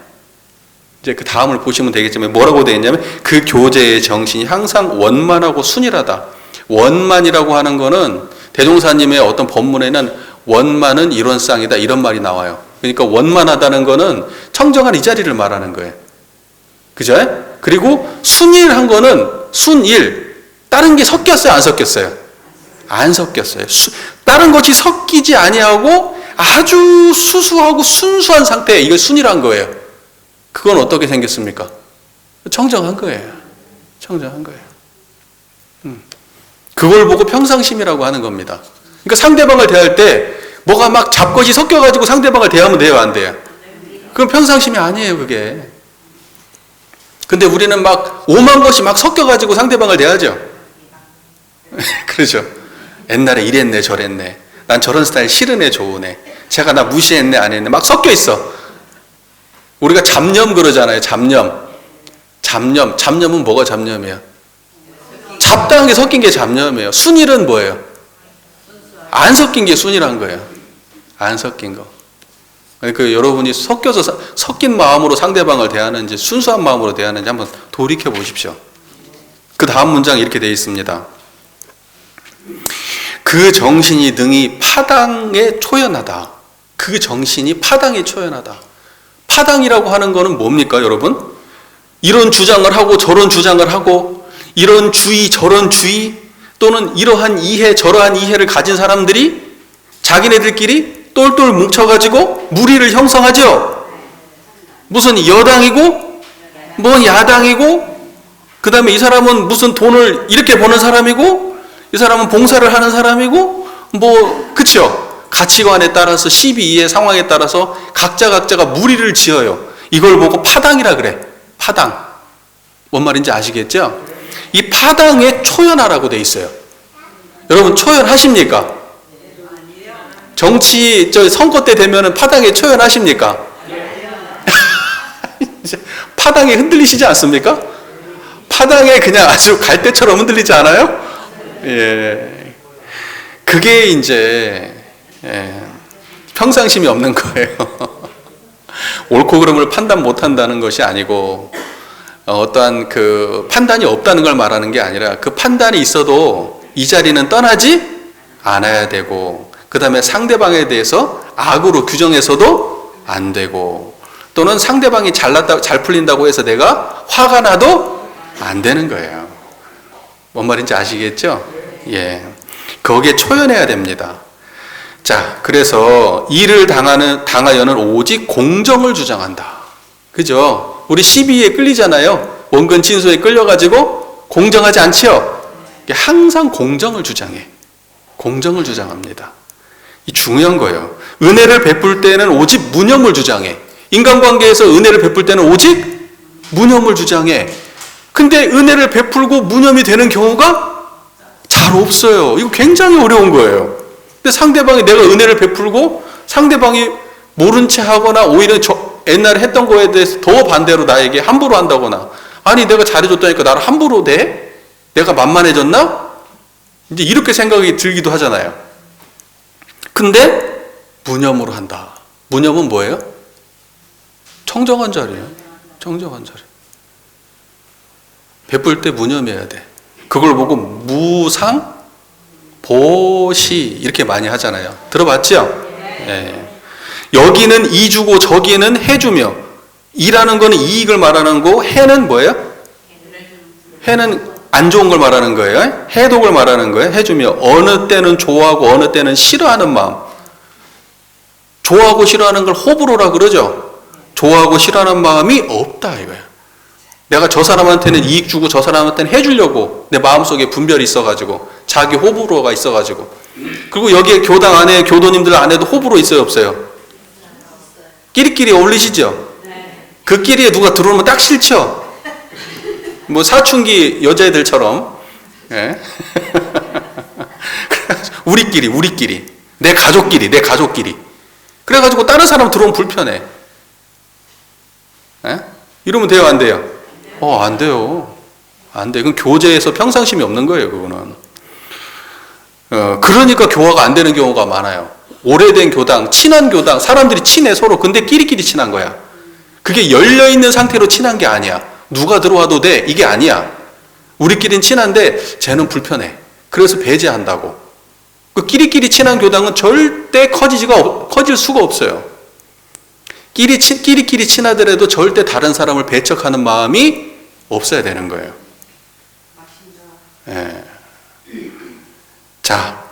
이제 그 다음을 보시면 되겠지만 뭐라고 되어 있냐면 그 교제의 정신이 항상 원만하고 순일하다. 원만이라고 하는 거는 대종사님의 어떤 법문에는 원만은 일원상이다 이런 말이 나와요. 그러니까 원만하다는 거는 청정한 이 자리를 말하는 거예요. 그죠? 그리고 순일한 거는 순일. 다른 게 섞였어요, 안 섞였어요? 안 섞였어요. 다른 것이 섞이지 아니하고 아주 수수하고 순수한 상태, 이걸 순일한 거예요. 그건 어떻게 생겼습니까? 청정한 거예요. 청정한 거예요. 그걸 보고 평상심이라고 하는 겁니다. 그러니까 상대방을 대할 때 뭐가 막 잡것이 섞여가지고 상대방을 대하면 돼요, 안 돼요? 그건 평상심이 아니에요, 그게. 근데 우리는 막 오만 것이 막 섞여가지고 상대방을 대하죠. 그렇죠. 옛날에 이랬네 저랬네, 난 저런 스타일 싫으네 좋으네, 제가 나 무시했네 안 했네, 막 섞여 있어. 우리가 잡념 그러잖아요. 잡념은 뭐가 잡념이에요? 잡다한 게 섞인 게 잡념이에요. 순일은 뭐예요? 안 섞인 게 순이란 거예요. 안 섞인 거. 그러니까 여러분이 섞인 마음으로 상대방을 대하는지 순수한 마음으로 대하는지 한번 돌이켜 보십시오. 그 다음 문장 이렇게 되어 있습니다. 그 정신이 능히 파당에 초연하다. 그 정신이 파당에 초연하다. 파당이라고 하는 거는 뭡니까, 여러분? 이런 주장을 하고 저런 주장을 하고 이런 주의 저런 주의 또는 이러한 이해 저러한 이해를 가진 사람들이 자기네들끼리 똘똘 뭉쳐가지고 무리를 형성하죠. 무슨 여당이고 뭐 야당이고, 그 다음에 이 사람은 무슨 돈을 이렇게 버는 사람이고 이 사람은 봉사를 하는 사람이고 뭐 그쵸? 가치관에 따라서 12의 상황에 따라서 각자가 무리를 지어요. 이걸 보고 파당이라 그래. 파당. 뭔 말인지 아시겠죠? 이 파당에 초연하라고 돼 있어요. 여러분 초연하십니까? 정치 선거 때 되면은 파당에 초연하십니까? 파당에 흔들리시지 않습니까? 파당에 그냥 아주 갈대처럼 흔들리지 않아요? 예. 그게 이제 평상심이 없는 거예요. 옳고 그름을 판단 못 한다는 것이 아니고 어떠한 그 판단이 없다는 걸 말하는 게 아니라 그 판단이 있어도 이 자리는 떠나지 않아야 되고, 그 다음에 상대방에 대해서 악으로 규정해서도 안 되고, 또는 상대방이 잘 풀린다고 해서 내가 화가 나도 안 되는 거예요. 뭔 말인지 아시겠죠? 예. 거기에 초연해야 됩니다. 자, 그래서 이를 당하여는 오직 공정을 주장한다. 그죠? 우리 시비에 끌리잖아요. 원근 진소에 끌려가지고 공정하지 않지요? 항상 공정을 주장해. 공정을 주장합니다. 이 중요한 거예요. 은혜를 베풀 때는 오직 무념을 주장해. 인간관계에서 은혜를 베풀 때는 오직 무념을 주장해. 근데 은혜를 베풀고 무념이 되는 경우가 잘 없어요. 이거 굉장히 어려운 거예요. 근데 상대방이 내가 은혜를 베풀고 상대방이 모른 채 하거나 오히려 옛날에 했던 거에 대해서 더 반대로 나에게 함부로 한다거나, 아니 내가 잘해줬다니까 나를 함부로 대? 내가 만만해졌나? 이제 이렇게 생각이 들기도 하잖아요. 근데 무념으로 한다. 무념은 뭐예요? 청정한 자리예요. 청정한 자리. 베풀 때 무념해야 돼. 그걸 보고 무상 보시 이렇게 많이 하잖아요. 들어봤죠? 네. 여기는 이주고 저기는 해주며, 이라는 거는 이익을 말하는 거고 해는 뭐예요? 해는 안 좋은 걸 말하는 거예요. 해독을 말하는 거예요. 해주며 어느 때는 좋아하고 어느 때는 싫어하는 마음. 좋아하고 싫어하는 걸 호불호라 그러죠. 좋아하고 싫어하는 마음이 없다 이거예요. 내가 저 사람한테는 이익 주고 저 사람한테는 해주려고 내 마음속에 분별이 있어가지고 자기 호불호가 있어가지고. 그리고 여기에 교당 안에 교도님들 안에도 호불호 있어요 없어요? 끼리끼리 어울리시죠? 그 끼리에 누가 들어오면 딱 싫죠? 뭐 사춘기 여자애들처럼. 예? 우리끼리 내 가족끼리 그래가지고 다른 사람 들어오면 불편해. 예? 이러면 돼요 안 돼요? 안 돼요. 안 돼. 그건 교제에서 평상심이 없는 거예요 그거는. 그러니까 교화가 안 되는 경우가 많아요. 오래된 교당, 친한 교당, 사람들이 친해 서로. 근데 끼리끼리 친한 거야. 그게 열려있는 상태로 친한 게 아니야. 누가 들어와도 돼 이게 아니야. 우리끼리는 친한데 쟤는 불편해. 그래서 배제한다고. 그 끼리끼리 친한 교당은 절대 커질 수가 없어요. 끼리끼리 친하더라도 절대 다른 사람을 배척하는 마음이 없어야 되는 거예요. 예. 자,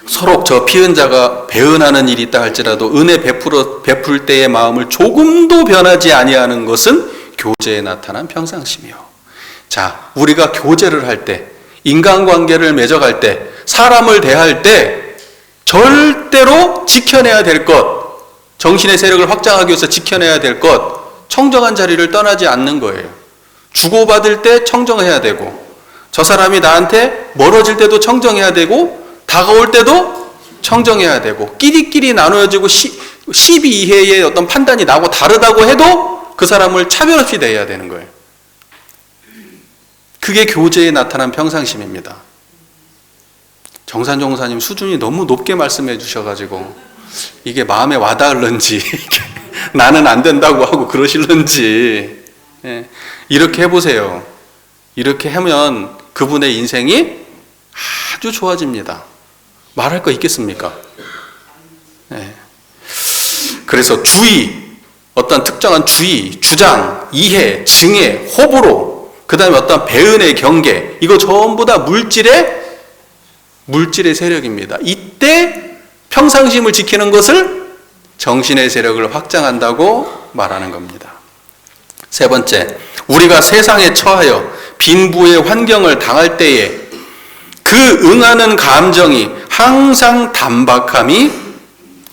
서로 저 피은 자가 배은하는 일이 있다 할지라도 은혜 베풀 때의 마음을 조금도 변하지 아니하는 것은 교제에 나타난 평상심이요. 자, 우리가 교제를 할 때, 인간관계를 맺어갈 때, 사람을 대할 때 절대로 지켜내야 될 것, 정신의 세력을 확장하기 위해서 지켜내야 될 것, 청정한 자리를 떠나지 않는 거예요. 주고받을 때 청정해야 되고, 저 사람이 나한테 멀어질 때도 청정해야 되고, 다가올 때도 청정해야 되고, 끼리끼리 나누어지고 12 이하의 어떤 판단이 나고 다르다고 해도 그 사람을 차별 없이 대해야 되는 거예요. 그게 교제에 나타난 평상심입니다. 정산종 목사님 수준이 너무 높게 말씀해 주셔가지고 이게 마음에 와닿을런지 나는 안 된다고 하고 그러실런지, 이렇게 해보세요. 이렇게 하면 그분의 인생이 아주 좋아집니다. 말할 거 있겠습니까? 그래서 주의, 어떤 특정한 주의, 주장, 이해, 증해, 호불호, 그 다음에 어떤 배은의 경계, 이거 전부 다 물질의 세력입니다. 이때 평상심을 지키는 것을 정신의 세력을 확장한다고 말하는 겁니다. 세 번째, 우리가 세상에 처하여 빈부의 환경을 당할 때에 그 응하는 감정이 항상 단박함이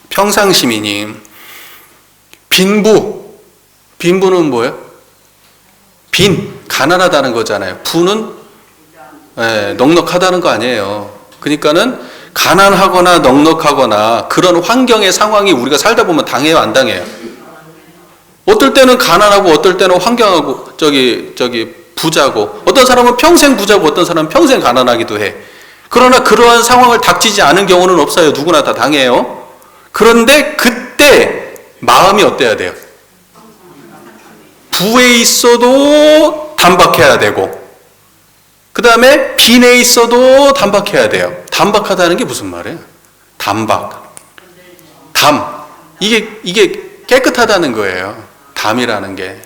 평상심이니, 빈부는 뭐예요? 가난하다는 거잖아요. 부는 넉넉하다는 거 아니에요. 그러니까는 가난하거나 넉넉하거나 그런 환경의 상황이 우리가 살다 보면 당해요, 안 당해요? 어떨 때는 가난하고 어떨 때는 환경하고 부자고, 어떤 사람은 평생 부자고 어떤 사람은 평생 가난하기도 해. 그러나 그러한 상황을 닥치지 않은 경우는 없어요. 누구나 다 당해요. 그런데 그때 마음이 어때야 돼요? 부에 있어도 단박해야 되고, 그 다음에 빈에 있어도 단박해야 돼요. 단박하다는 게 무슨 말이에요? 이게 깨끗하다는 거예요. 담이라는 게.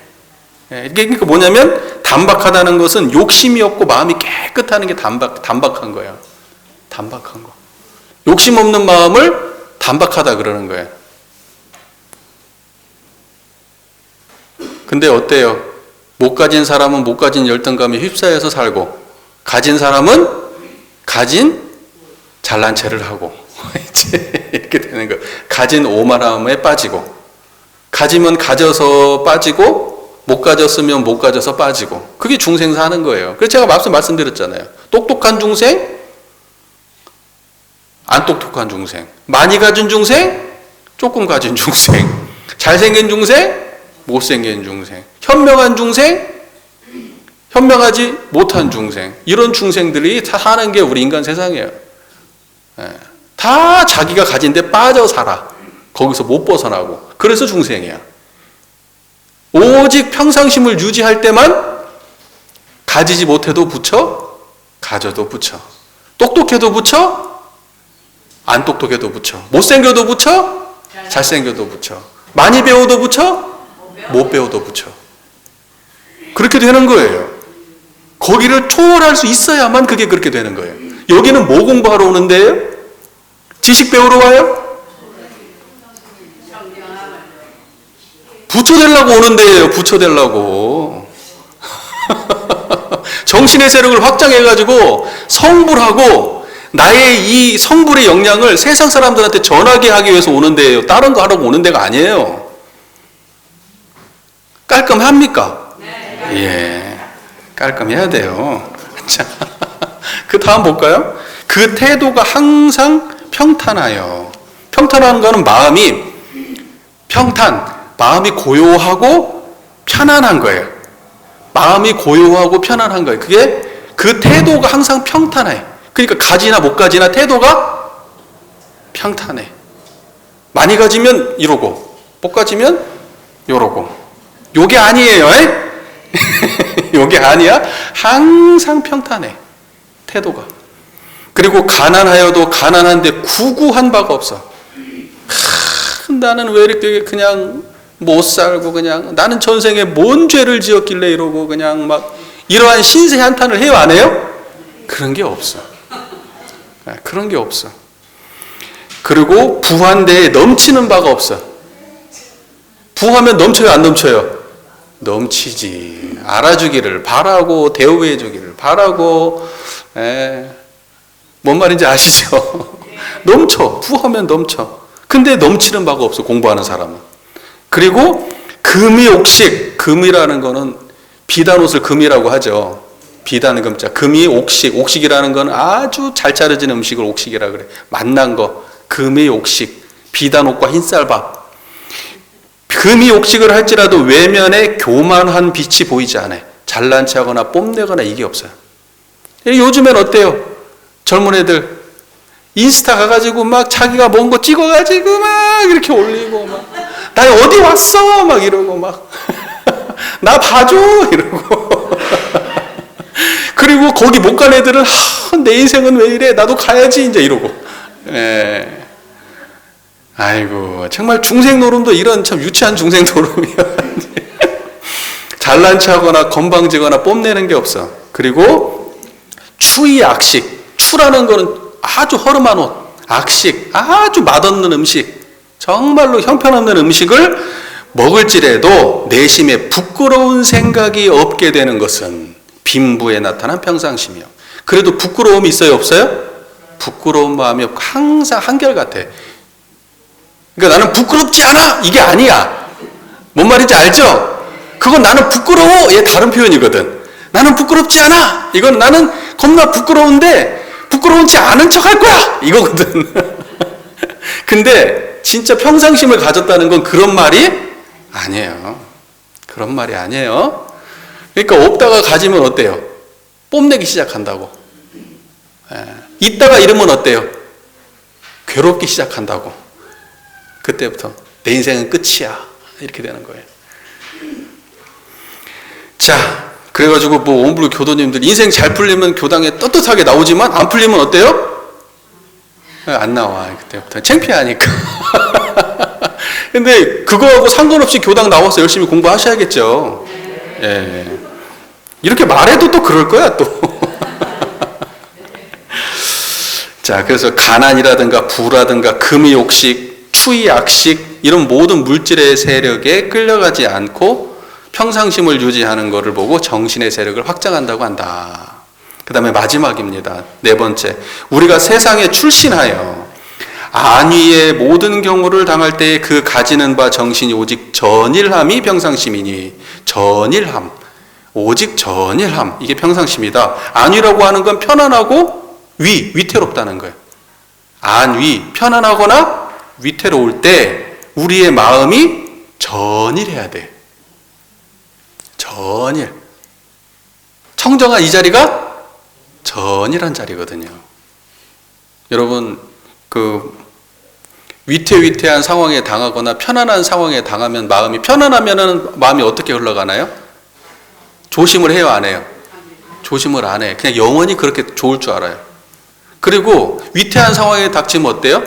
그러니까 뭐냐면, 단박하다는 것은 욕심이 없고 마음이 깨끗하는 게 단박한 거예요. 단박한 거. 욕심 없는 마음을 단박하다 그러는 거예요. 근데 어때요? 못 가진 사람은 못 가진 열등감에 휩싸여서 살고, 가진 사람은 가진 잘난 체를 하고 이렇게 되는 거예요. 가진 오만함에 빠지고, 가지면 가져서 빠지고, 못 가졌으면 못 가져서 빠지고, 그게 중생 사는 거예요. 그래서 제가 말씀드렸잖아요. 똑똑한 중생, 안 똑똑한 중생, 많이 가진 중생, 조금 가진 중생, 잘생긴 중생, 못생긴 중생, 현명한 중생, 현명하지 못한 중생, 이런 중생들이 다 사는 게 우리 인간 세상이에요. 다 자기가 가진 데 빠져 살아. 거기서 못 벗어나고. 그래서 중생이야. 오직 평상심을 유지할 때만 가지지 못해도 붙여, 가져도 붙여. 똑똑해도 붙여, 안 똑똑해도 붙여. 못생겨도 붙여, 잘생겨도 붙여. 많이 배워도 붙여, 못 배워도 붙여. 그렇게 되는 거예요. 거기를 초월할 수 있어야만 그게 그렇게 되는 거예요. 여기는 뭐 공부하러 오는데요? 지식 배우러 와요? 부처되려고 오는데요. 부처되려고. 정신의 세력을 확장해가지고 성불하고 나의 이 성불의 역량을 세상 사람들한테 전하게 하기 위해서 오는데요. 다른 거 하려고 오는 데가 아니에요. 깔끔합니까? 예. 깔끔해야 돼요. 자, 그 다음 볼까요? 그 태도가 항상 평탄하여. 평탄한 거는 마음이 마음이 고요하고 편안한 거예요. 마음이 고요하고 편안한 거예요. 그게 그 태도가 항상 평탄해. 그러니까 가지나 못 가지나 태도가 평탄해. 많이 가지면 이러고, 못 가지면 요러고. 요게 아니에요. 요게 아니야. 항상 평탄해. 태도가. 그리고 가난하여도 가난한데 구구한 바가 없어. 나는 왜 이렇게 그냥 못 살고, 그냥 나는 전생에 뭔 죄를 지었길래 이러고, 그냥 막 이러한 신세 한탄을 해요, 안 해요? 그런 게 없어. 그런 게 없어. 그리고 부한 데에 넘치는 바가 없어. 부하면 넘쳐요, 안 넘쳐요? 넘치지. 알아주기를 바라고, 대우해 주기를 바라고. 뭔 말인지 아시죠? 넘쳐. 부하면 넘쳐. 근데 넘치는 바가 없어, 공부하는 사람은. 그리고 금이 옥식. 금이라는 거는 비단 옷을 금이라고 하죠. 비단 금자. 금이 옥식. 옥식이라는 건 아주 잘 차려진 음식을 옥식이라 그래. 맛난 거. 금이 옥식. 비단 옷과 흰쌀밥. 금이 옥식을 할지라도 외면에 교만한 빛이 보이지 않아요. 잘난 체하거나 뽐내거나 이게 없어요. 요즘엔 어때요? 젊은 애들 인스타 가가지고 막 자기가 뭔 거 찍어가지고 막 이렇게 올리고 막 나 어디 왔어 막 이러고 막 나 봐줘 이러고 그리고 거기 못 간 애들은 내 인생은 왜 이래 나도 가야지 이제 이러고. 예. 아이고 정말 중생 노름도 이런 참 유치한 중생 노름이야. 잘난 체하거나 건방지거나 뽐내는 게 없어. 그리고 추이 악식. 추라는 거는 아주 허름한 옷. 악식. 아주 맛없는 음식. 정말로 형편없는 음식을 먹을지라도 내심에 부끄러운 생각이 없게 되는 것은 빈부에 나타난 평상심이요. 그래도 부끄러움이 있어요, 없어요? 부끄러운 마음이 없고 항상 한결같아. 그러니까 나는 부끄럽지 않아! 이게 아니야. 뭔 말인지 알죠? 그건 나는 부끄러워! 얘 다른 표현이거든. 나는 부끄럽지 않아! 이건 나는 겁나 부끄러운데 부끄러운지 않은 척 할 거야! 이거거든. 근데 진짜 평상심을 가졌다는 건 그런 말이 아니에요. 그런 말이 아니에요. 그러니까 없다가 가지면 어때요? 뽐내기 시작한다고. 있다가 잃으면 어때요? 괴롭기 시작한다고. 그때부터 내 인생은 끝이야. 이렇게 되는 거예요. 자, 그래가지고 뭐 온불 교도님들 인생 잘 풀리면 교당에 떳떳하게 나오지만 안 풀리면 어때요? 안 나와. 그때부터 창피하니까. 근데 그거하고 상관없이 교당 나와서 열심히 공부하셔야겠죠. 예. 이렇게 말해도 또 그럴 거야 또. 자, 그래서 가난이라든가 부라든가 금이 옥식, 추이 악식 이런 모든 물질의 세력에 끌려가지 않고 평상심을 유지하는 것을 보고 정신의 세력을 확장한다고 한다. 그 다음에 마지막입니다. 네 번째, 우리가 세상에 출신하여 안위의 모든 경우를 당할 때에 그 가지는 바 정신이 오직 전일함이 평상심이니. 전일함, 오직 전일함, 이게 평상심이다. 안위라고 하는 건 편안하고 위태롭다는 거예요. 안위, 편안하거나 위태로울 때 우리의 마음이 전일해야 돼. 전일. 청정한 이 자리가 전일한 자리거든요. 여러분, 위태한 상황에 당하거나 편안한 상황에 당하면 마음이, 편안하면은 마음이 어떻게 흘러가나요? 조심을 해요, 안 해요? 조심을 안 해. 그냥 영원히 그렇게 좋을 줄 알아요. 그리고 위태한 상황에 닥치면 어때요?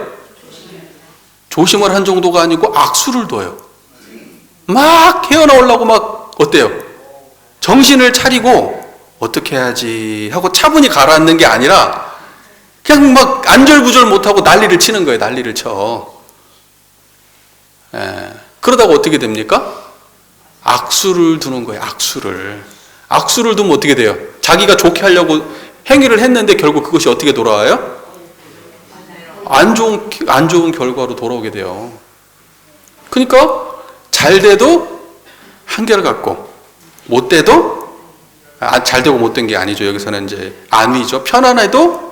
조심을 한 정도가 아니고 악수를 둬요. 막 헤어나오려고 막 어때요? 정신을 차리고 어떻게 해야지 하고 차분히 가라앉는 게 아니라 그냥 막 안절부절 못하고 난리를 치는 거예요. 난리를 쳐. 그러다가 어떻게 됩니까? 악수를 두는 거예요. 악수를 두면 어떻게 돼요? 자기가 좋게 하려고 행위를 했는데 결국 그것이 어떻게 돌아와요? 안 좋은 결과로 돌아오게 돼요. 그러니까 잘 돼도 한결같고 못 돼도 잘 되고 못 된 게 아니죠. 여기서는 이제 안위죠. 편안해도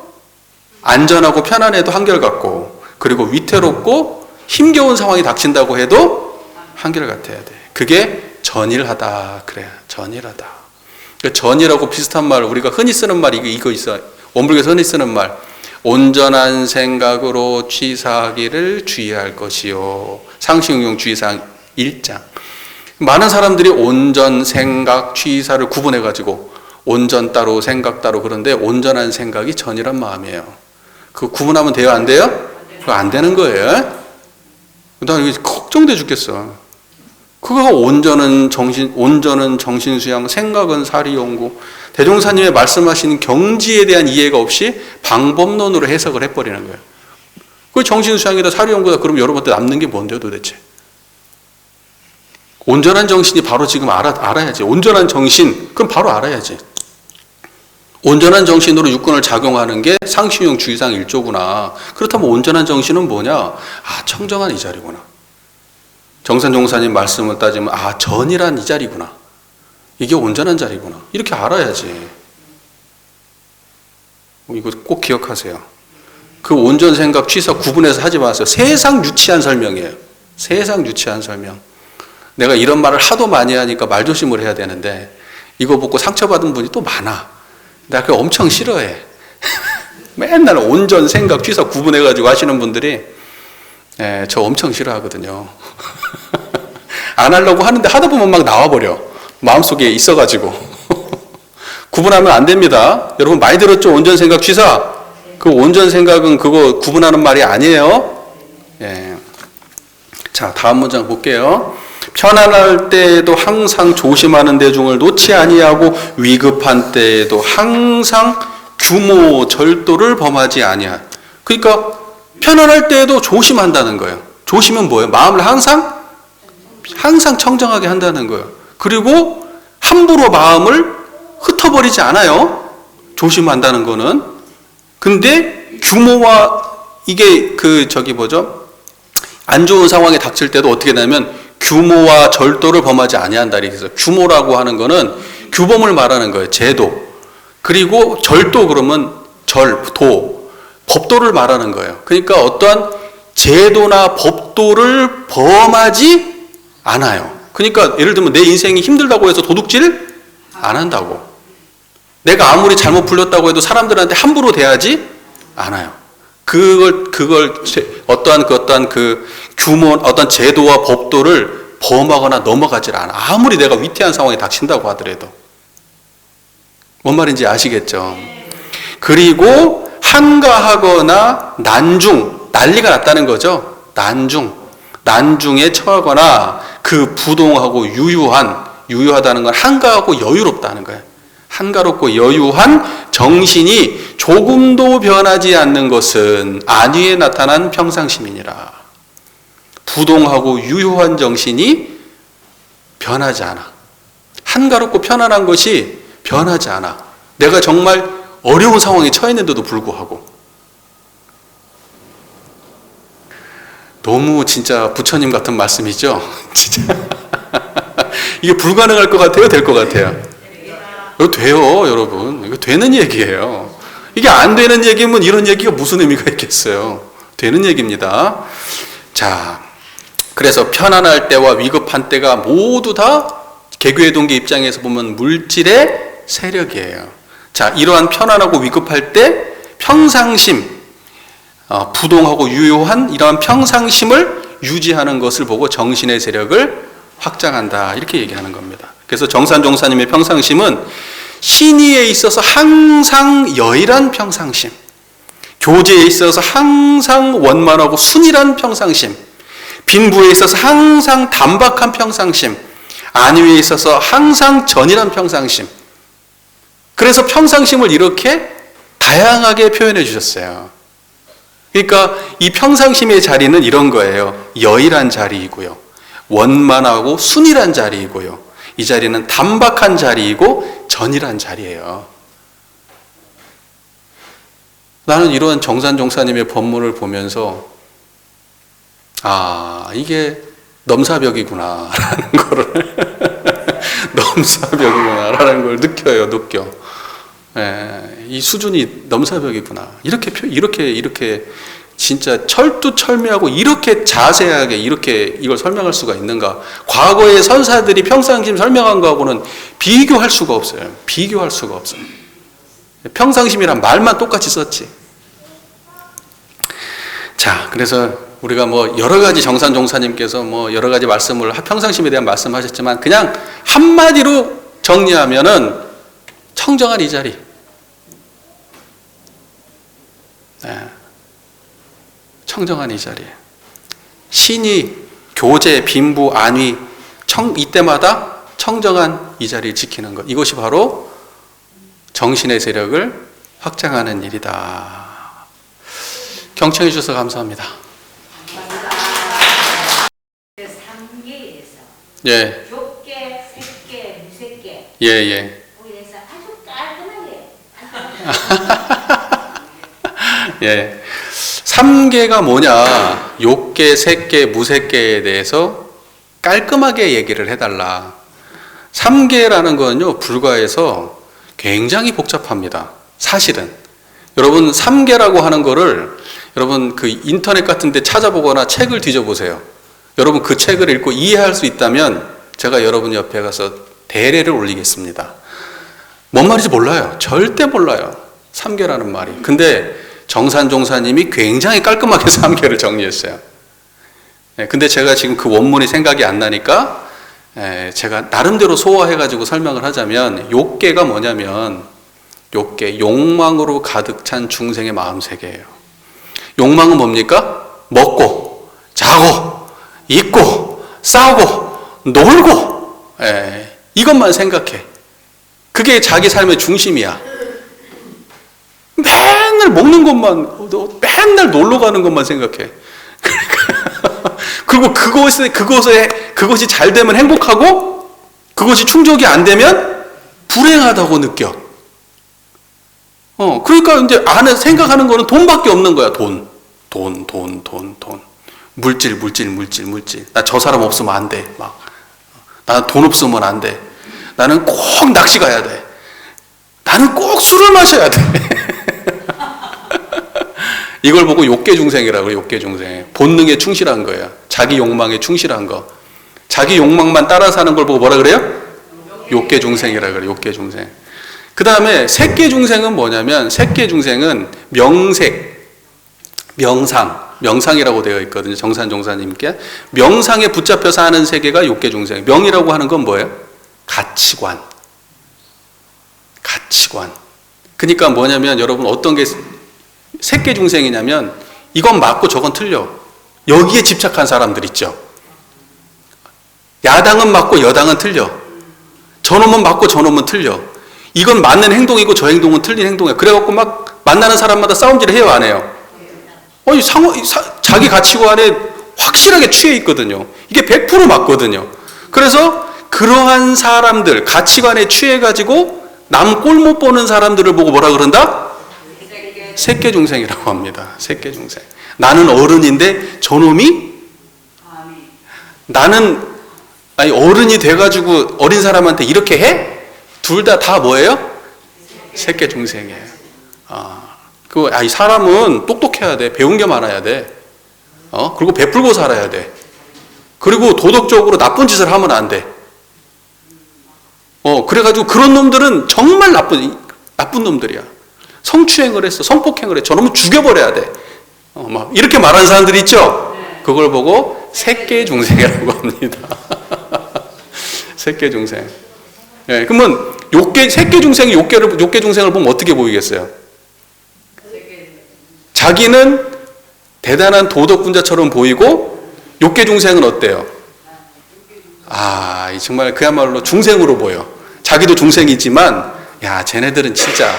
안전하고 편안해도 한결같고, 그리고 위태롭고 힘겨운 상황이 닥친다고 해도 한결같아야 돼. 그게 전일하다. 그래, 전일하다. 그러니까 전이라고 비슷한 말, 우리가 흔히 쓰는 말이 이거 있어요. 원불교에서 흔히 쓰는 말. 온전한 생각으로 취사하기를 주의할 것이요. 상식응용 주의사항 1장. 많은 사람들이 온전, 생각, 취사를 구분해가지고 온전 따로 생각 따로 그런데 온전한 생각이 전이란 마음이에요. 그거 구분하면 돼요? 안 돼요? 그거 안 되는 거예요. 나 이게 걱정돼 죽겠어. 그거 온전은 정신수양, 생각은 사리용구. 대종사님의 말씀하시는 경지에 대한 이해가 없이 방법론으로 해석을 해버리는 거예요. 그 정신수양이다 사리용구다 그러면 여러분한테 남는 게 뭔데요 도대체? 온전한 정신이 바로 지금 알아야지. 온전한 정신, 그럼 바로 알아야지. 온전한 정신으로 육군을 작용하는 게 상신용 주의상 1조구나. 그렇다면 온전한 정신은 뭐냐? 아, 청정한 이 자리구나. 정산종사님 말씀을 따지면 아, 전이란 이 자리구나. 이게 온전한 자리구나. 이렇게 알아야지. 이거 꼭 기억하세요. 그 온전 생각 취사 구분해서 하지 마세요. 세상 유치한 설명이에요. 세상 유치한 설명. 내가 이런 말을 하도 많이 하니까 말조심을 해야 되는데 이거 보고 상처받은 분이 또 많아. 나 그거 엄청 싫어해. 맨날 온전 생각 취사 구분해가지고 하시는 분들이 저 엄청 싫어하거든요. 안 하려고 하는데 하다 보면 막 나와버려. 마음속에 있어가지고. 구분하면 안 됩니다. 여러분 많이 들었죠? 온전 생각 취사. 그 온전 생각은 그거 구분하는 말이 아니에요. 예. 자, 다음 문장 볼게요. 편안할 때에도 항상 조심하는 대중을 놓지 아니하고 위급한 때에도 항상 규모 절도를 범하지 아니하. 그러니까 편안할 때에도 조심한다는 거예요. 조심은 뭐예요? 마음을 항상 청정하게 한다는 거예요. 그리고 함부로 마음을 흩어버리지 않아요. 조심한다는 거는. 근데 규모와 이게 안 좋은 상황에 닥칠 때도 어떻게 되냐면 규모와 절도를 범하지 아니한다. 그래서 규모라고 하는 거는 규범을 말하는 거예요. 제도. 그리고 절도 그러면 법도를 말하는 거예요. 그러니까 어떠한 제도나 법도를 범하지 않아요. 그러니까 예를 들면 내 인생이 힘들다고 해서 도둑질 안 한다고. 내가 아무리 잘못 풀렸다고 해도 사람들한테 함부로 대하지 않아요. 어떠한 규모, 어떤 제도와 법도를 범하거나 넘어가질 않아. 아무리 내가 위태한 상황이 닥친다고 하더라도. 뭔 말인지 아시겠죠? 그리고 한가하거나 난리가 났다는 거죠. 난중에 처하거나 그 부동하고 유유하다는 건 한가하고 여유롭다는 거예요. 한가롭고 여유한 정신이 조금도 변하지 않는 것은 안위에 나타난 평상심이니라. 부동하고 유효한 정신이 변하지 않아. 한가롭고 편안한 것이 변하지 않아. 내가 정말 어려운 상황에 처했는데도 불구하고. 너무 진짜 부처님 같은 말씀이죠? 진짜. 이게 불가능할 것 같아요? 될 것 같아요? 이거 돼요, 여러분. 이거 되는 얘기예요. 이게 안 되는 얘기면 이런 얘기가 무슨 의미가 있겠어요? 되는 얘기입니다. 자, 그래서 편안할 때와 위급한 때가 모두 다 개교의 동기 입장에서 보면 물질의 세력이에요. 자, 이러한 편안하고 위급할 때 평상심, 부동하고 유효한 이러한 평상심을 유지하는 것을 보고 정신의 세력을 확장한다. 이렇게 얘기하는 겁니다. 그래서 정산종사님의 평상심은 신의에 있어서 항상 여일한 평상심, 교제에 있어서 항상 원만하고 순일한 평상심, 빈부에 있어서 항상 단박한 평상심, 안위에 있어서 항상 전일한 평상심. 그래서 평상심을 이렇게 다양하게 표현해 주셨어요. 그러니까 이 평상심의 자리는 이런 거예요. 여일한 자리이고요. 원만하고 순일한 자리이고요. 이 자리는 단박한 자리이고 전일한 자리예요. 나는 이런 정산종사님의 법문을 보면서 이게 넘사벽이구나 라는 거를 넘사벽이구나 라는 걸 느껴. 이 수준이 넘사벽이구나. 이렇게 진짜 철두철미하고 이렇게 자세하게 이걸 설명할 수가 있는가. 과거의 선사들이 평상심 설명한 거하고는 비교할 수가 없어요. 평상심이란 말만 똑같이 썼지. 자, 그래서 우리가 여러 가지 정산종사님께서 여러 가지 말씀을 평상심에 대한 말씀하셨지만 그냥 한마디로 정리하면은 청정한 이 자리. 청정한 이 자리. 신이 교제, 빈부, 안위, 이때마다 청정한 이 자리를 지키는 것. 이것이 바로 정신의 세력을 확장하는 일이다. 경청해 주셔서 감사합니다. 3계에서 예. 좁게, 색게, 무색게 예. 거기에서 아주 깔끔하게 예. 3계가 뭐냐? 욕계, 색계, 무색계에 대해서 깔끔하게 얘기를 해달라. 3계라는 건요, 불과해서 굉장히 복잡합니다. 사실은. 여러분, 3계라고 하는 거를 여러분 그 인터넷 같은 데 찾아보거나 책을 뒤져보세요. 여러분 그 책을 읽고 이해할 수 있다면 제가 여러분 옆에 가서 대례를 올리겠습니다. 뭔 말인지 몰라요. 절대 몰라요. 3계라는 말이. 근데 정산종사님이 굉장히 깔끔하게 3계를 정리했어요. 근데 제가 지금 그 원문이 생각이 안 나니까 제가 나름대로 소화해가지고 설명을 하자면 욕계가 뭐냐면 욕계, 욕망으로 가득 찬 중생의 마음 세계예요. 욕망은 뭡니까? 먹고, 자고, 입고, 싸우고, 놀고, 이것만 생각해. 그게 자기 삶의 중심이야. 맨날 먹는 것만, 맨날 놀러 가는 것만 생각해. 그리고 그것이 잘 되면 행복하고, 그것이 충족이 안 되면 불행하다고 느껴. 그러니까 이제 안에 생각하는 거는 돈밖에 없는 거야. 돈. 물질. 나 저 사람 없으면 안 돼. 나 돈 없으면 안 돼. 나는 꼭 낚시 가야 돼. 나는 꼭 술을 마셔야 돼. 이걸 보고 욕계 중생이라고 해요. 욕계 중생. 본능에 충실한 거예요. 자기 욕망에 충실한 거. 자기 욕망만 따라 사는 걸 보고 뭐라 그래요? 욕계 중생이라고 그래요. 욕계 중생. 그 다음에 색계 중생은 뭐냐면, 색계 중생은 명색, 명상이라고 되어 있거든요. 정산종사님께. 명상에 붙잡혀 사는 세계가 욕계 중생. 명이라고 하는 건 뭐예요? 가치관. 그러니까 뭐냐면 여러분 어떤 게 색계 중생이냐면 이건 맞고 저건 틀려. 여기에 집착한 사람들 있죠. 야당은 맞고 여당은 틀려. 저놈은 맞고 저놈은 틀려. 이건 맞는 행동이고 저 행동은 틀린 행동이야. 그래갖고 막 만나는 사람마다 싸움질을 해요, 안 해요? 자기 가치관에 확실하게 취해 있거든요. 이게 100% 맞거든요. 그래서 그러한 사람들, 가치관에 취해가지고 남 꼴 못 보는 사람들을 보고 뭐라 그런다? 색계 중생이라고 합니다. 색계 중생. 나는 어른인데 저놈이 나는 어른이 돼가지고 어린 사람한테 이렇게 해? 둘 다 뭐예요? 색계 중생이에요. 이 사람은 똑똑해야 돼. 배운 게 많아야 돼. 그리고 베풀고 살아야 돼. 그리고 도덕적으로 나쁜 짓을 하면 안 돼. 그래가지고 그런 놈들은 정말 나쁜 놈들이야. 성추행을 했어. 성폭행을 해. 저놈은 죽여버려야 돼. 막 이렇게 말하는 사람들이 있죠? 그걸 보고 색계 중생이라고 합니다. 색계 중생. 그러면 색계 중생이 욕계 중생을 보면 어떻게 보이겠어요? 자기는 대단한 도덕군자처럼 보이고 욕계 중생은 어때요? 정말 그야말로 중생으로 보여. 자기도 중생이지만 쟤네들은 진짜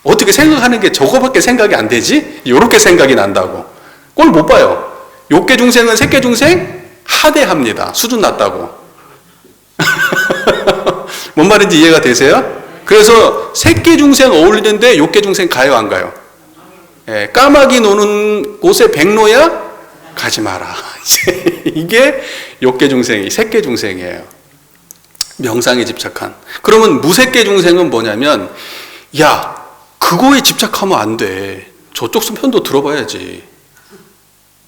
어떻게 생각하는 게 저거밖에 생각이 안 되지? 이렇게 생각이 난다고. 꼴 못 봐요. 욕계 중생은 색계 중생 하대합니다. 수준 낮다고. 뭔 말인지 이해가 되세요? 그래서 색계 중생 어울리는데 욕계 중생 가요, 안 가요? 까마귀 노는 곳에 백로야? 가지 마라. 이게 욕계 중생이, 색계 중생이에요. 명상에 집착한. 그러면 무색계 중생은 뭐냐면, 그거에 집착하면 안 돼. 저쪽 편도 들어봐야지.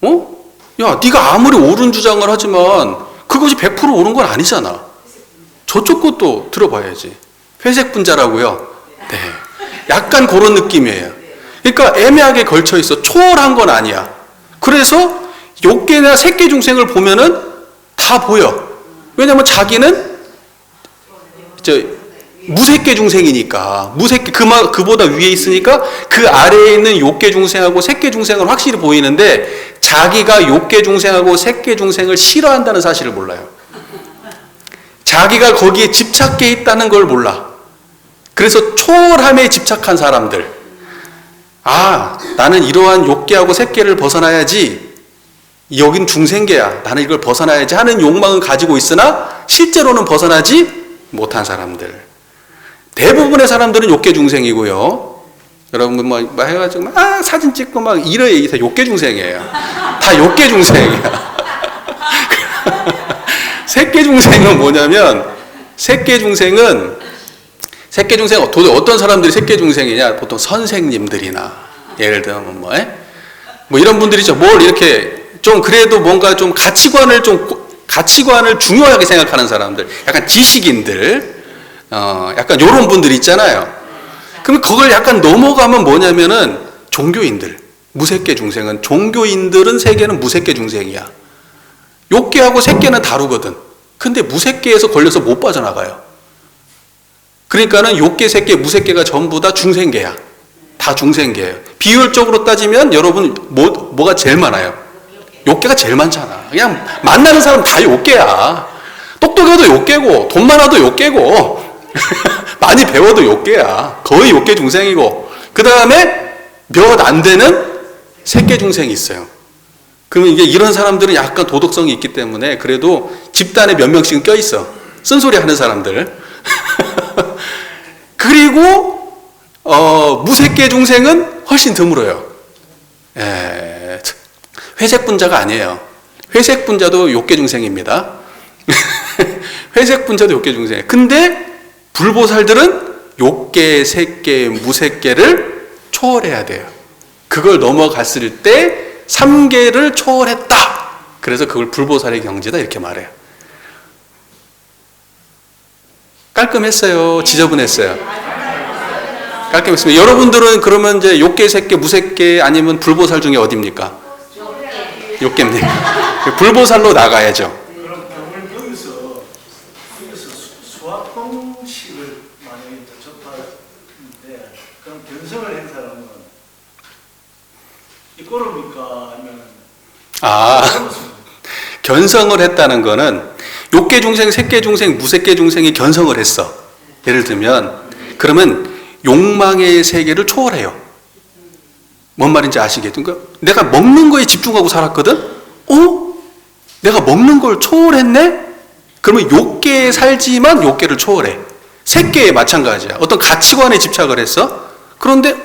네가 아무리 옳은 주장을 하지만 그것이 100% 옳은 건 아니잖아. 저쪽 것도 들어봐야지. 회색 분자라고요. 네. 약간 그런 느낌이에요. 그러니까 애매하게 걸쳐 있어. 초월한 건 아니야. 그래서 욕계나 색계 중생을 보면은 다 보여. 왜냐면 자기는 무색계 중생이니까. 무색계, 그보다 위에 있으니까 그 아래에 있는 욕계 중생하고 색계 중생은 확실히 보이는데 자기가 욕계 중생하고 색계 중생을 싫어한다는 사실을 몰라요. 자기가 거기에 집착해 있다는 걸 몰라. 그래서 초월함에 집착한 사람들. 나는 이러한 욕계하고 색계를 벗어나야지. 여긴 중생계야. 나는 이걸 벗어나야지 하는 욕망은 가지고 있으나 실제로는 벗어나지 못한 사람들. 대부분의 사람들은 욕계 중생이고요. 여러분 막 해가지고 막 사진 찍고 막 이래 다 욕계 중생이에요. 다 욕계 중생이야. 색계 중생은 뭐냐면 색계 중생은 도대체 어떤 사람들이 색계 중생이냐? 보통 선생님들이나 예를 들면 뭐 이런 분들이죠. 뭘 이렇게 좀 그래도 뭔가 좀 가치관을 중요하게 생각하는 사람들, 약간 지식인들, 약간 요런 분들 있잖아요. 그럼 그걸 약간 넘어가면 뭐냐면은 종교인들, 무색계 중생은 종교인들은 세계는 무색계 중생이야. 욕계하고 색계는 다르거든. 근데 무색계에서 걸려서 못 빠져나가요. 그러니까는 욕계, 색계, 무색계가 전부 다 중생계야. 다 중생계예요. 비율적으로 따지면 여러분 뭐가 제일 많아요? 욕계가 제일 많잖아. 그냥 만나는 사람 다 욕계야. 똑똑해도 욕계고 돈 많아도 욕계고 많이 배워도 욕계야. 거의 욕계 중생이고 그 다음에 몇 안 되는 색계 중생이 있어요. 그러면 이게 이런 사람들은 약간 도덕성이 있기 때문에 그래도 집단에 몇 명씩은 껴있어. 쓴소리 하는 사람들. 그리고 무색계 중생은 훨씬 드물어요. 회색 분자가 아니에요. 회색 분자도 욕계 중생입니다. 회색 분자도 욕계 중생이에요. 근데 불보살들은 욕계, 색계, 무색계를 초월해야 돼요. 그걸 넘어갔을 때 3계를 초월했다. 그래서 그걸 불보살의 경지다 이렇게 말해요. 깔끔했어요? 지저분했어요? 깔끔했습니다. 여러분들은 그러면 이제 욕계, 색계, 무색계 아니면 불보살 중에 어디입니까? 욕계입니다. 불보살로 나가야죠. 그럼 여기서 수학공식을 만약에 접하는데 그럼 견성을 한 사람은 이꼬릅니까? 아니면 견성을 했다는 거는 욕계 중생, 색계 중생, 무색계 중생이 견성을 했어. 예를 들면 그러면 욕망의 세계를 초월해요. 뭔 말인지 아시겠죠? 그러니까 내가 먹는 거에 집중하고 살았거든? 내가 먹는 걸 초월했네? 그러면 욕계에 살지만 욕계를 초월해. 색계에 마찬가지야. 어떤 가치관에 집착을 했어? 그런데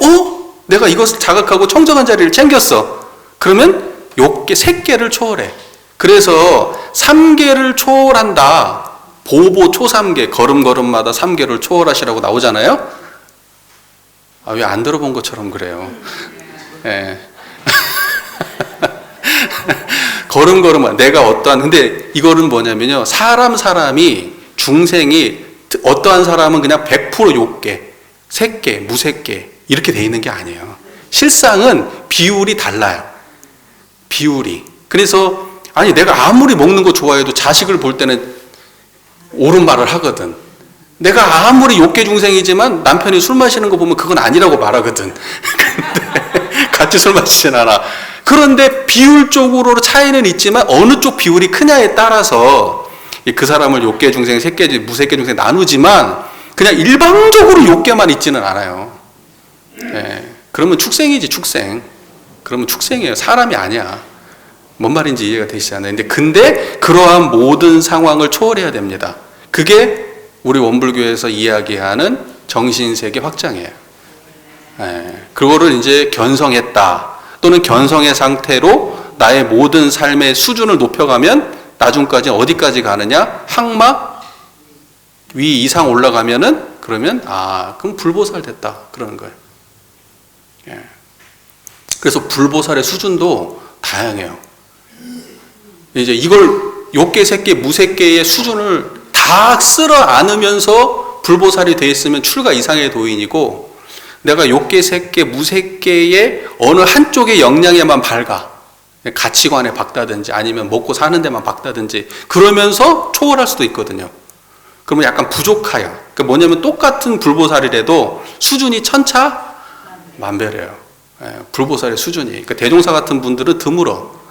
내가 이것을 자각하고 청정한 자리를 챙겼어. 그러면 욕계, 색계를 초월해. 그래서 3계를 초월한다. 보보 초삼계, 걸음걸음마다 3계를 초월하시라고 나오잖아요. 왜 안 들어본 것처럼 그래요? 예. 걸음걸음, 내가 근데 이거는 뭐냐면요. 사람이, 중생이, 어떠한 사람은 그냥 100% 욕계, 색계, 무색계, 이렇게 돼 있는 게 아니에요. 실상은 비율이 달라요. 비율이. 그래서, 내가 아무리 먹는 거 좋아해도 자식을 볼 때는 옳은 말을 하거든. 내가 아무리 욕계 중생이지만 남편이 술 마시는 거 보면 그건 아니라고 말하거든. 근데 같이 술 마시진 않아. 그런데 비율적으로 차이는 있지만 어느 쪽 비율이 크냐에 따라서 그 사람을 욕계 중생, 색계, 무색계 중생 나누지만 그냥 일방적으로 욕계만 있지는 않아요. 그러면 축생이지, 축생. 그러면 축생이에요. 사람이 아니야. 뭔 말인지 이해가 되시잖아요. 근데 그러한 모든 상황을 초월해야 됩니다. 그게 우리 원불교에서 이야기하는 정신세계 확장이에요. 그거를 이제 견성했다. 또는 견성의 상태로 나의 모든 삶의 수준을 높여가면 나중까지 어디까지 가느냐? 항마 위 이상 올라가면은 그러면 그럼 불보살 됐다. 그러는 거예요. 그래서 불보살의 수준도 다양해요. 이제 이걸 욕계, 색계, 무색계의 수준을 다 쓸어 안으면서 불보살이 돼 있으면 출가 이상의 도인이고 내가 욕계, 색계, 무색계의 어느 한쪽의 역량에만 밝아. 가치관에 박다든지 아니면 먹고 사는 데만 박다든지 그러면서 초월할 수도 있거든요. 그러면 약간 부족해요. 그러니까 뭐냐면 똑같은 불보살이라도 수준이 천차만별이에요. 불보살의 수준이. 그러니까 대종사 같은 분들은 드물어.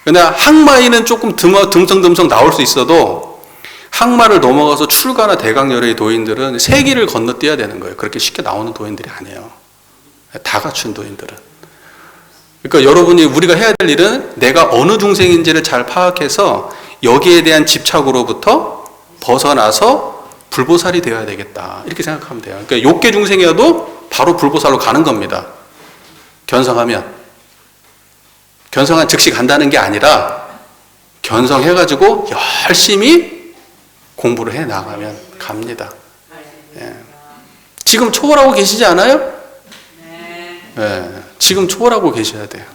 근데 항마이는 조금 듬성듬성 나올 수 있어도 항마를 넘어가서 출가나 대강열의 도인들은 세기를 건너뛰어야 되는 거예요. 그렇게 쉽게 나오는 도인들이 아니에요. 다 갖춘 도인들은. 그러니까 여러분이 우리가 해야 될 일은 내가 어느 중생인지를 잘 파악해서 여기에 대한 집착으로부터 벗어나서 불보살이 되어야 되겠다. 이렇게 생각하면 돼요. 그러니까 욕계 중생이어도 바로 불보살로 가는 겁니다. 견성하면. 견성한 즉시 간다는 게 아니라 견성해가지고 열심히 공부를 해 나가면 갑니다. 예. 지금 초월하고 계시지 않아요? 네. 예. 지금 초월하고 계셔야 돼요.